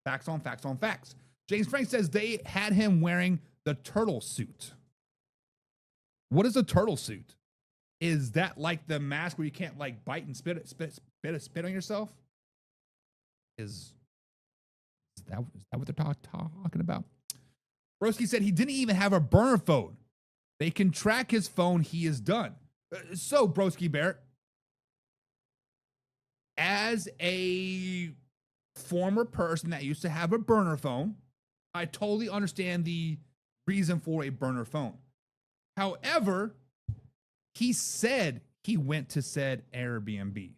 Facts on facts on facts. James Frank says they had him wearing the turtle suit. What is a turtle suit? Is that like the mask where you can't like bite and spit on yourself? Is that what they're talking about? Broski said he didn't even have a burner phone. They can track his phone. He is done. So Broski Barrett, as a former person that used to have a burner phone, I totally understand the reason for a burner phone. However, he said he went to said Airbnb.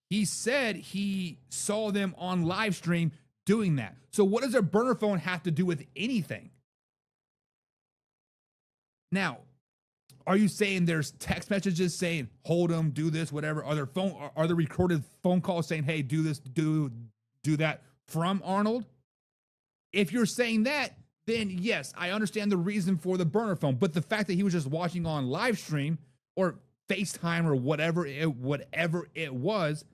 He said he saw them on live stream doing that. So what does a burner phone have to do with anything? Now, are you saying there's text messages saying, hold them, do this, whatever? Are there recorded phone calls saying, hey, do this, do that from Arnold? If you're saying that, then yes, I understand the reason for the burner phone. But the fact that he was just watching on live stream or FaceTime or whatever it was,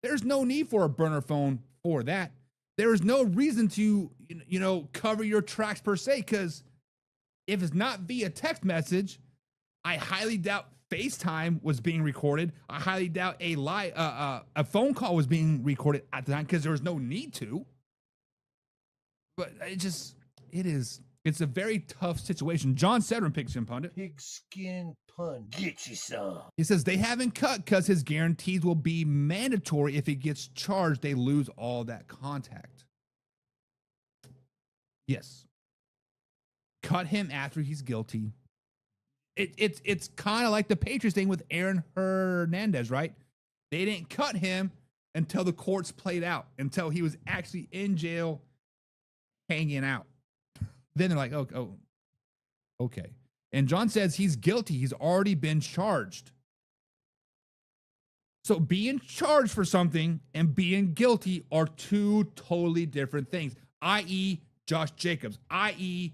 there's no need for a burner phone for that. There is no reason to, cover your tracks per se, because if it's not via text message, I highly doubt FaceTime was being recorded. I highly doubt a phone call was being recorded at the time because there was no need to. But it's a very tough situation. John Sedrin, Pigskin Pundit. Pigskin pun. Get you some. He says they haven't cut because his guarantees will be mandatory. If he gets charged, they lose all that contact. Yes. Cut him after he's guilty. It's kind of like the Patriots thing with Aaron Hernandez, right? They didn't cut him until the courts played out, until he was actually in jail hanging out. Then they're like, oh, okay. And John says he's guilty. He's already been charged. So being charged for something and being guilty are two totally different things, i.e. Josh Jacobs, i.e.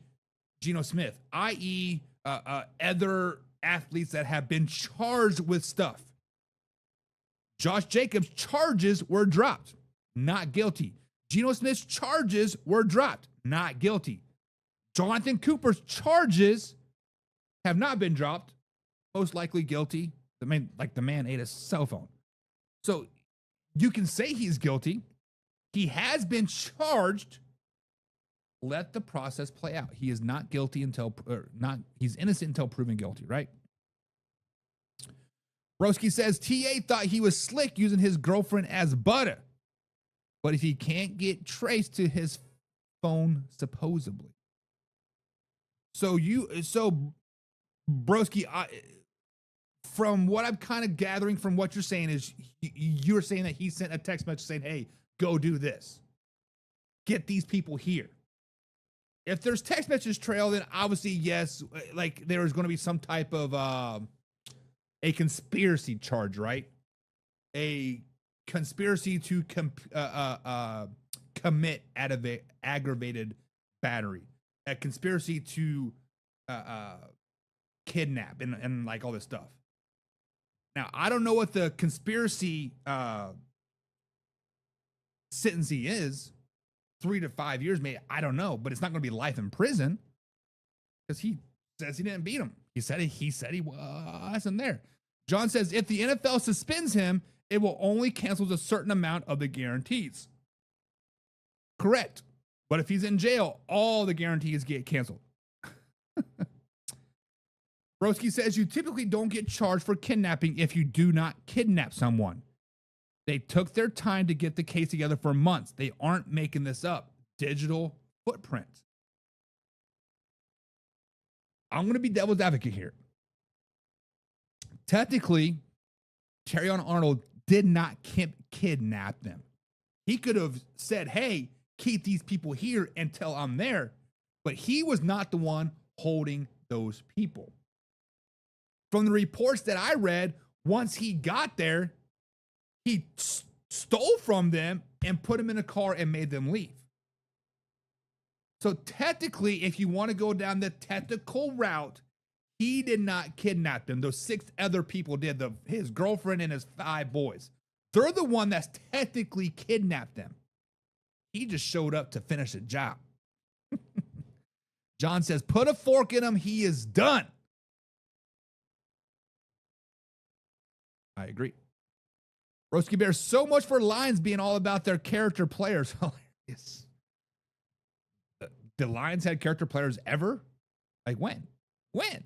Geno Smith, i.e. other athletes that have been charged with stuff. Josh Jacobs' charges were dropped, not guilty. Geno Smith's charges were dropped, not guilty. Jonathan Cooper's charges have not been dropped, most likely guilty. The man ate a cell phone. So you can say he's guilty. He has been charged. Let the process play out. He is not guilty he's innocent until proven guilty, right? Broski says TA thought he was slick using his girlfriend as butter. But if he can't get traced to his phone, supposedly. So Broski, from what I'm kind of gathering from what you're saying is you're saying that he sent a text message saying, hey, go do this. Get these people here. If there's text message trail, then obviously, yes, like there is going to be some type of a conspiracy charge, right? A conspiracy to commit aggravated battery. A conspiracy to kidnap and like all this stuff. Now, I don't know what the conspiracy sentencing is. 3 to 5 years, maybe. I don't know, but it's not going to be life in prison because he says he didn't beat him. He said he wasn't there. John says if the NFL suspends him, it will only cancel a certain amount of the guarantees. Correct. But if he's in jail, all the guarantees get canceled. Broski says you typically don't get charged for kidnapping if you do not kidnap someone. They took their time to get the case together for months. They aren't making this up. Digital footprint. I'm going to be devil's advocate here. Technically, Terrion Arnold did not kidnap them. He could have said, hey, keep these people here until I'm there. But he was not the one holding those people. From the reports that I read, once he got there, he stole from them and put them in a car and made them leave. So technically, if you want to go down the technical route, he did not kidnap them. Those 6 other people did, his girlfriend and his 5 boys. They're the one that's technically kidnapped them. He just showed up to finish the job. John says, put a fork in him. He is done. I agree. Broski Bear, so much for Lions being all about their character players. Hilarious. The Lions had character players ever? Like when? When?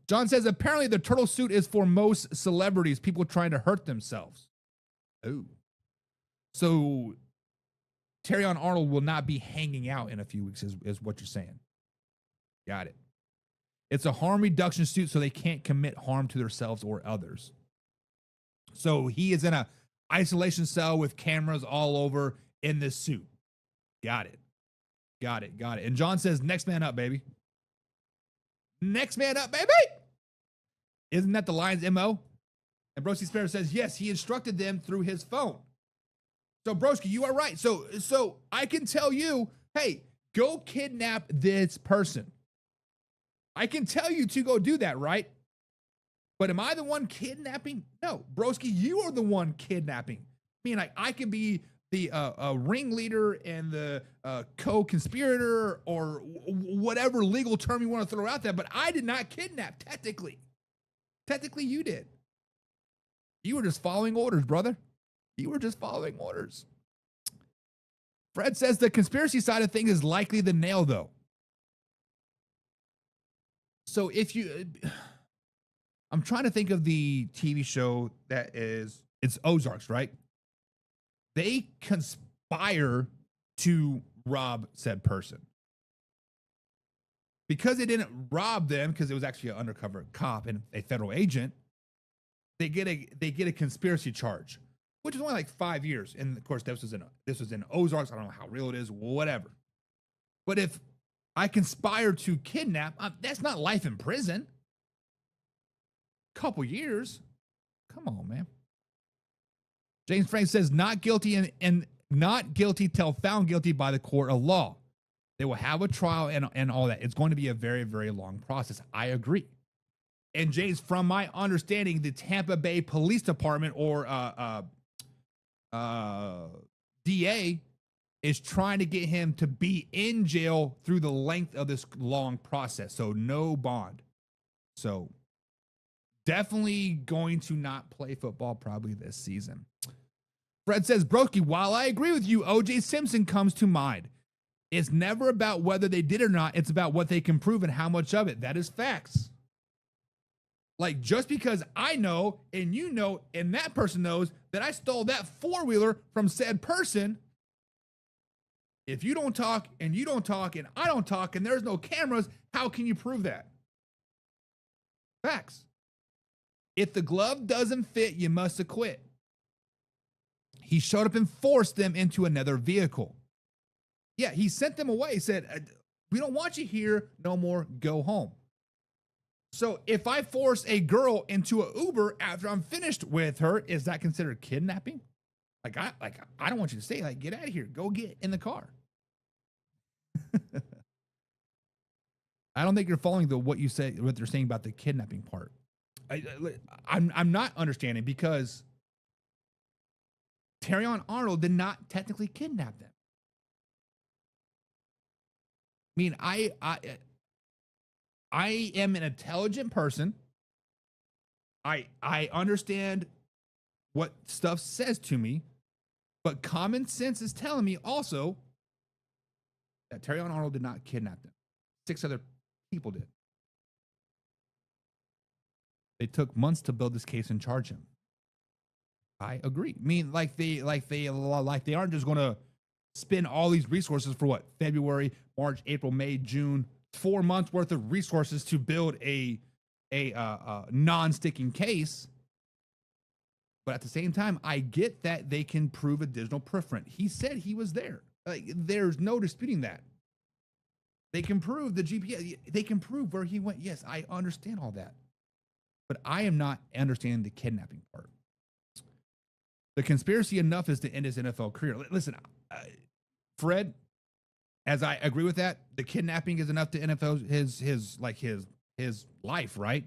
John says, apparently the turtle suit is for most celebrities, people trying to hurt themselves. Oh. So Terrion Arnold will not be hanging out in a few weeks is what you're saying. Got it. It's a harm reduction suit so they can't commit harm to themselves or others. So he is in a isolation cell with cameras all over in this suit. Got it. Got it. Got it. And John says, next man up, baby. Next man up, baby. Isn't that the Lions' MO? And Broski Sparrow says, yes, he instructed them through his phone. So Broski, you are right. So I can tell you, hey, go kidnap this person. I can tell you to go do that, right? But am I the one kidnapping? No, Broski, you are the one kidnapping. I mean, I could be the ringleader and the co-conspirator or whatever legal term you want to throw out there, but I did not kidnap, technically. Technically, you did. You were just following orders, brother. You were just following orders. Fred says the conspiracy side of things is likely the nail, though. So if you... I'm trying to think of the TV show that is, it's Ozarks, right? They conspire to rob said person. Because they didn't rob them, because it was actually an undercover cop and a federal agent, they get a conspiracy charge, which is only like 5 years. And of course, this was in Ozarks. I don't know how real it is, whatever. But if I conspire to kidnap, that's not life in prison. Couple years. Come on, man. James Frank says not guilty and not guilty till found guilty by the court of law. They will have a trial and all that. It's going to be a very, very long process. I agree. And James, from my understanding, the Tampa Bay Police Department or DA is trying to get him to be in jail through the length of this long process. So no bond. So definitely going to not play football probably this season. Fred says, Broski, while I agree with you, O.J. Simpson comes to mind. It's never about whether they did or not. It's about what they can prove and how much of it. That is facts. Like, just because I know and you know and that person knows that I stole that four-wheeler from said person, if you don't talk and you don't talk and I don't talk and there's no cameras, how can you prove that? Facts. If the glove doesn't fit, you must acquit. He showed up and forced them into another vehicle. Yeah, he sent them away. He said, we don't want you here no more. Go home. So if I force a girl into an Uber after I'm finished with her, is that considered kidnapping? I don't want you to stay. Like, get out of here. Go get in the car. I don't think you're following what you said, what they're saying about the kidnapping part. I'm not understanding because Terrion Arnold did not technically kidnap them. I mean, I am an intelligent person. I understand what stuff says to me, but common sense is telling me also that Terrion Arnold did not kidnap them. 6 other people did. They took months to build this case and charge him. I agree. I mean, like they aren't just going to spend all these resources for what? February, March, April, May, June, 4 months worth of resources to build a non-sticking case. But at the same time, I get that they can prove a digital print. He said he was there. Like, there's no disputing that. They can prove the GPS. They can prove where he went. Yes, I understand all that. But I am not understanding the kidnapping part. The conspiracy enough is to end his NFL career. Listen, Fred, as I agree with that, the kidnapping is enough to NFL his life, right?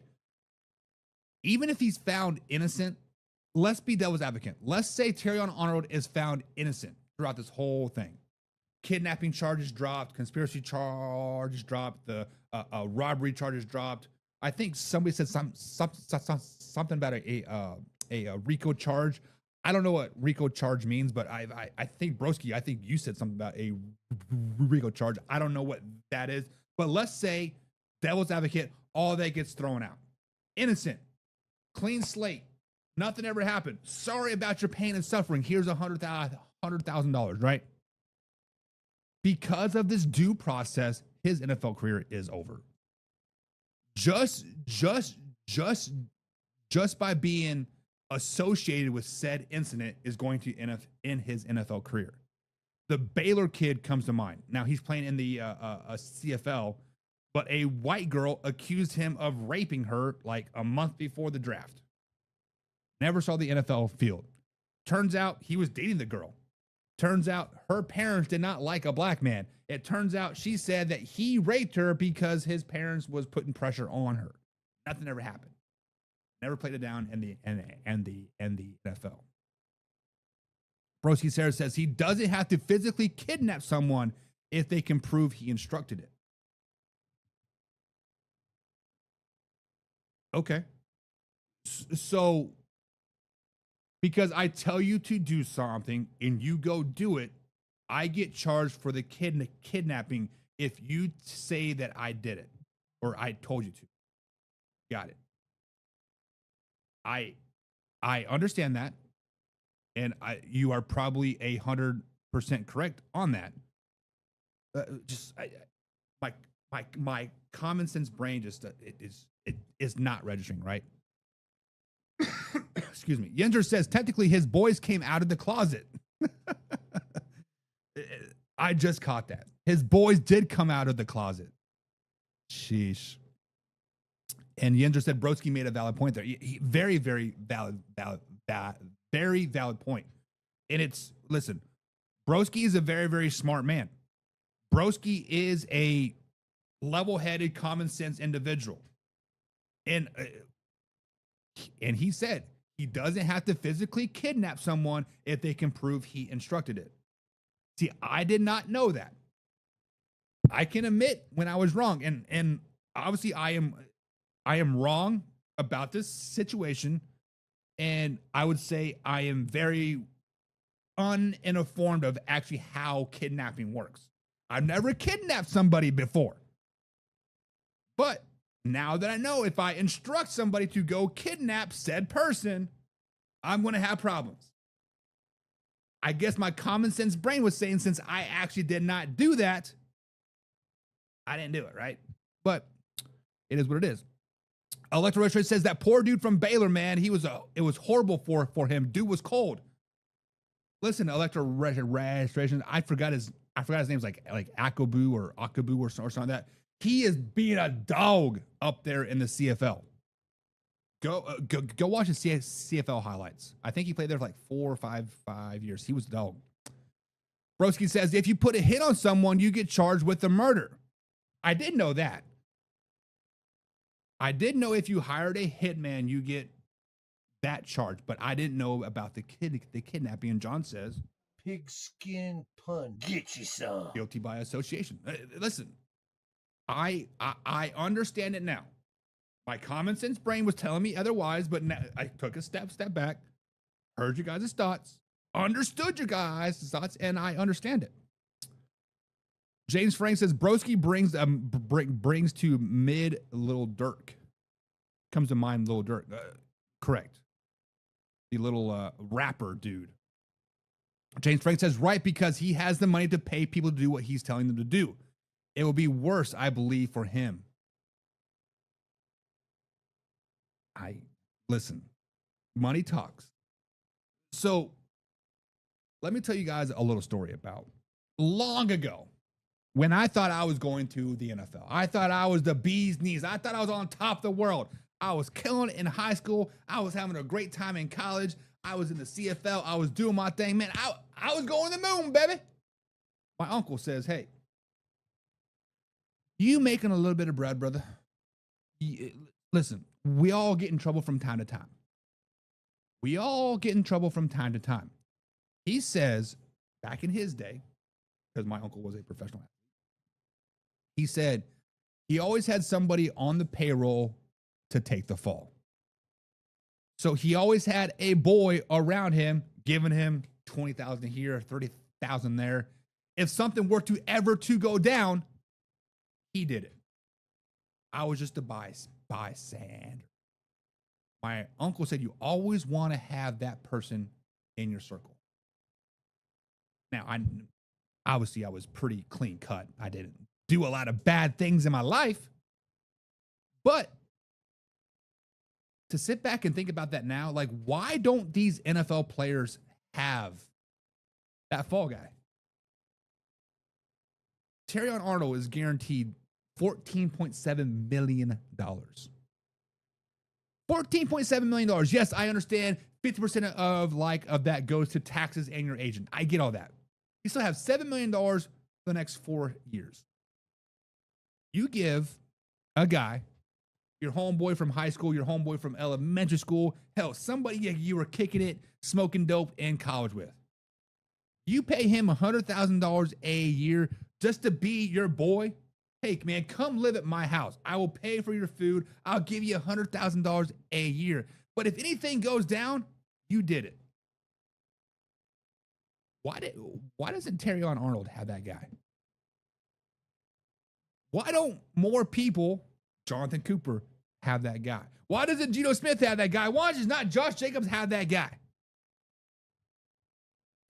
Even if he's found innocent, let's be devil's advocate. Let's say Terrion Arnold is found innocent throughout this whole thing. Kidnapping charges dropped, conspiracy charges dropped, the robbery charges dropped. I think somebody said something about a RICO charge. I don't know what RICO charge means, but I think, Broski, I think you said something about a RICO charge. I don't know what that is, but let's say, devil's advocate, all that gets thrown out. Innocent, clean slate, nothing ever happened. Sorry about your pain and suffering. Here's $100,000, right? Because of this due process, his NFL career is over. Just by being associated with said incident is going to end his NFL career. The Baylor kid comes to mind. Now he's playing in the CFL, but a white girl accused him of raping her like a month before the draft. Never saw the NFL field. Turns out he was dating the girl. Turns out her parents did not like a black man. It turns out she said that he raped her because his parents was putting pressure on her. Nothing ever happened. Never played it down in the NFL. Broski Sarah says he doesn't have to physically kidnap someone if they can prove he instructed it. Okay. So, because I tell you to do something and you go do it, I get charged for the kidnapping if you say that I did it or I told you to. Got it. I understand that, and you are probably 100% correct on that. My common sense brain just it is not registering, right? Excuse me. Yender says technically his boys came out of the closet. I just caught that. His boys did come out of the closet. Sheesh. And Yender said Broski made a valid point there. Very, very valid, very valid point. And it's, listen, Broski is a very, very smart man. Broski is a level-headed, common sense individual. And he said he doesn't have to physically kidnap someone if they can prove he instructed it. See, I did not know that. I can admit when I was wrong, and obviously I am wrong about this situation, and I would say I am very uninformed of actually how kidnapping works. I've never kidnapped somebody before, but now that I know, if I instruct somebody to go kidnap said person, I'm going to have problems. I guess my common sense brain was saying, since I actually did not do that, I didn't do it, right? But it is what it is. Electro Retro says that poor dude from Baylor, man, it was horrible for him. Dude was cold. Listen, Electro Registration, I forgot his name's like Akabu or something like that. He is being a dog up there in the CFL. Go watch his CFL highlights. I think he played there for like 4 or 5 years. He was a dog. Broski says, if you put a hit on someone, you get charged with the murder. I did know that. I did know if you hired a hitman, you get that charge, but I didn't know about the kidnapping. And John says, Pigskin pun. Get you some. Guilty by association. Listen, I understand it now. My common sense brain was telling me otherwise, but now I took a step back, heard you guys' thoughts, understood your guys' thoughts, and I understand it. James Frank says Broski brings to mid Little Dirk. Comes to mind Little Dirk. Correct. The little rapper dude. James Frank says right, because he has the money to pay people to do what he's telling them to do. It will be worse, I believe, for him. Listen, money talks. So let me tell you guys a little story about long ago when I thought I was going to the NFL. I thought I was the bee's knees. I thought I was on top of the world. I was killing it in high school. I was having a great time in college. I was in the CFL. I was doing my thing. Man, I was going to the moon, baby. My uncle says, hey, you making a little bit of bread, brother? Listen, we all get in trouble from time to time. We all get in trouble from time to time. He says, back in his day, because my uncle was a professional athlete, he said he always had somebody on the payroll to take the fall. So he always had a boy around him, giving him 20,000 here, 30,000 there. If something were to ever go down, he did it. I was just a bystander. My uncle said you always want to have that person in your circle. Now, obviously I was pretty clean cut. I didn't do a lot of bad things in my life, but to sit back and think about that now, like, why don't these NFL players have that fall guy? Terrion Arnold is guaranteed $14.7 million. $14.7 million. Yes, I understand 50% of that goes to taxes and your agent. I get all that. You still have $7 million for the next 4 years. You give a guy, your homeboy from high school, your homeboy from elementary school, hell, somebody you were kicking it, smoking dope in college with. You pay him $100,000 a year just to be your boy. Hey, man, come live at my house. I will pay for your food. I'll give you $100,000 a year. But if anything goes down, you did it. Why doesn't Terrion Arnold have that guy? Why don't more people, Jonathan Cooper, have that guy? Why doesn't Geno Smith have that guy? Why does not Josh Jacobs have that guy?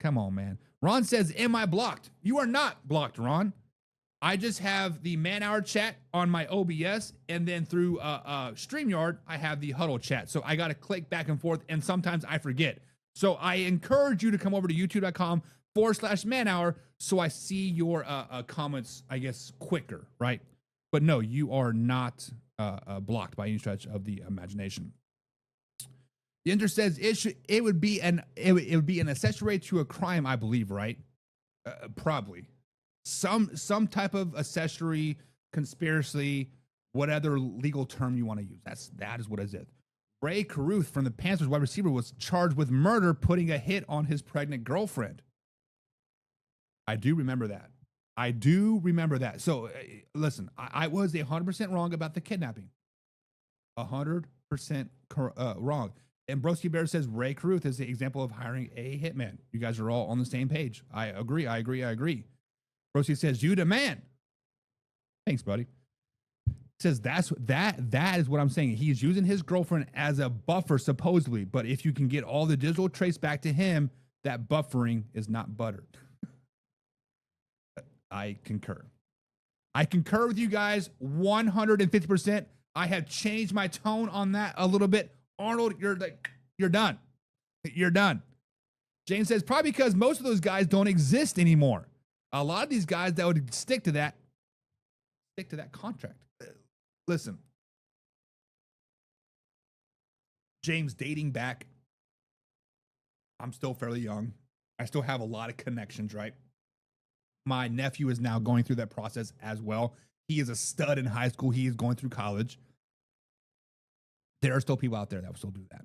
Come on, man. Ron says, am I blocked? You are not blocked, Ron. I just have the man-hour chat on my OBS, and then through StreamYard, I have the huddle chat. So I got to click back and forth, and sometimes I forget. So I encourage you to come over to youtube.com/man-hour so I see your comments, I guess, quicker, right? But no, you are not blocked by any stretch of the imagination. The Inter says it would be an accessory to a crime, I believe, right? Probably some type of accessory conspiracy what other legal term you want to use. That is what it is. Ray Caruth from the Panthers wide receiver was charged with murder, putting a hit on his pregnant girlfriend. I do remember that. So listen, I was 100% wrong about the kidnapping. 100% wrong. And Broski Bear says Ray Caruth is the example of hiring a hitman. You guys are all on the same page. I agree. Broski says, you the man. Thanks, buddy. Says that is what I'm saying. He's using his girlfriend as a buffer, supposedly. But if you can get all the digital trace back to him, that buffering is not buttered. I concur with you guys 150%. I have changed my tone on that a little bit. Arnold, you're done. You're done. James says, probably because most of those guys don't exist anymore. A lot of these guys that would stick to that contract. Listen, James, dating back, I'm still fairly young. I still have a lot of connections, right? My nephew is now going through that process as well. He is a stud in high school. He is going through college. There are still people out there that will still do that.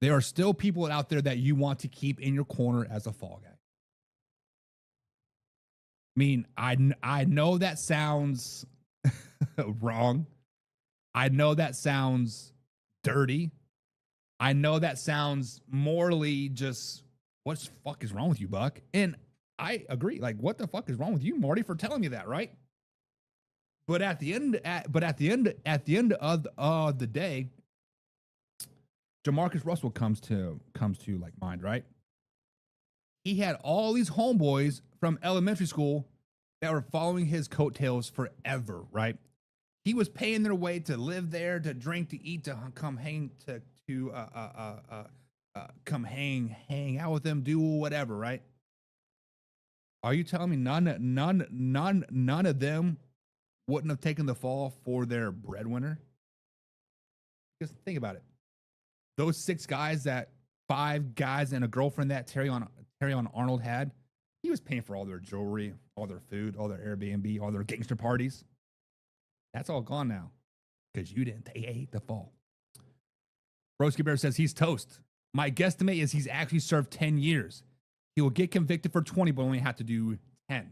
There are still people out there that you want to keep in your corner as a fall guy. I mean, I know that sounds wrong. I know that sounds dirty. I know that sounds morally just, what the fuck is wrong with you, Buck? And I agree. Like, what the fuck is wrong with you, Marty, for telling me that, right? But at the end of the day, Jamarcus Russell comes to like mind, right? He had all these homeboys from elementary school that were following his coattails forever, right? He was paying their way to live there, to drink, to eat, to come hang, come hang out with them, do whatever, right? Are you telling me none of them wouldn't have taken the fall for their breadwinner? Just think about it. Those 5 guys and a girlfriend that Terrion Arnold had, he was paying for all their jewelry, all their food, all their Airbnb, all their gangster parties. That's all gone now because you didn't take the fall. Broski Bear says he's toast. My guesstimate is he's actually served 10 years. He will get convicted for 20, but only have to do 10.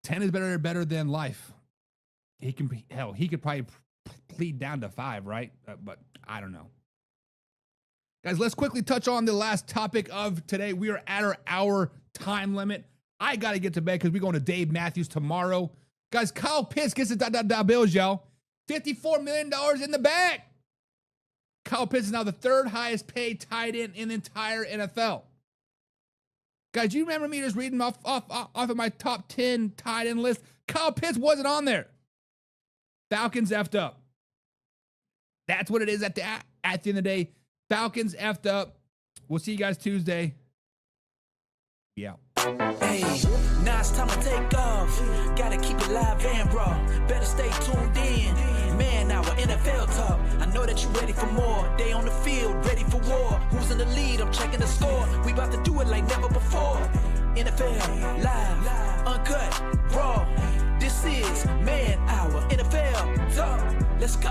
10 is better than life. He could probably plead down to 5, right? But I don't know. Guys, let's quickly touch on the last topic of today. We are at our hour time limit. I got to get to bed because we're going to Dave Matthews tomorrow. Guys, Kyle Pitts gets the bills, y'all. $54 million in the bag. Kyle Pitts is now the 3rd highest paid tight end in the entire NFL. Guys, you remember me just reading off of my top 10 tight end list? Kyle Pitts wasn't on there. Falcons effed up. That's what it is at the end of the day. Falcons effed up. We'll see you guys Tuesday. Yeah. Hey, now it's time to take off. Gotta keep it live and raw. Better stay tuned in. Man, our NFL talk. I know that you're ready for more. They on the field, ready for war. Who's in the lead? I'm checking the score. We about to do it like never before. NFL live, uncut, raw. This is Man Hour NFL talk. Let's go.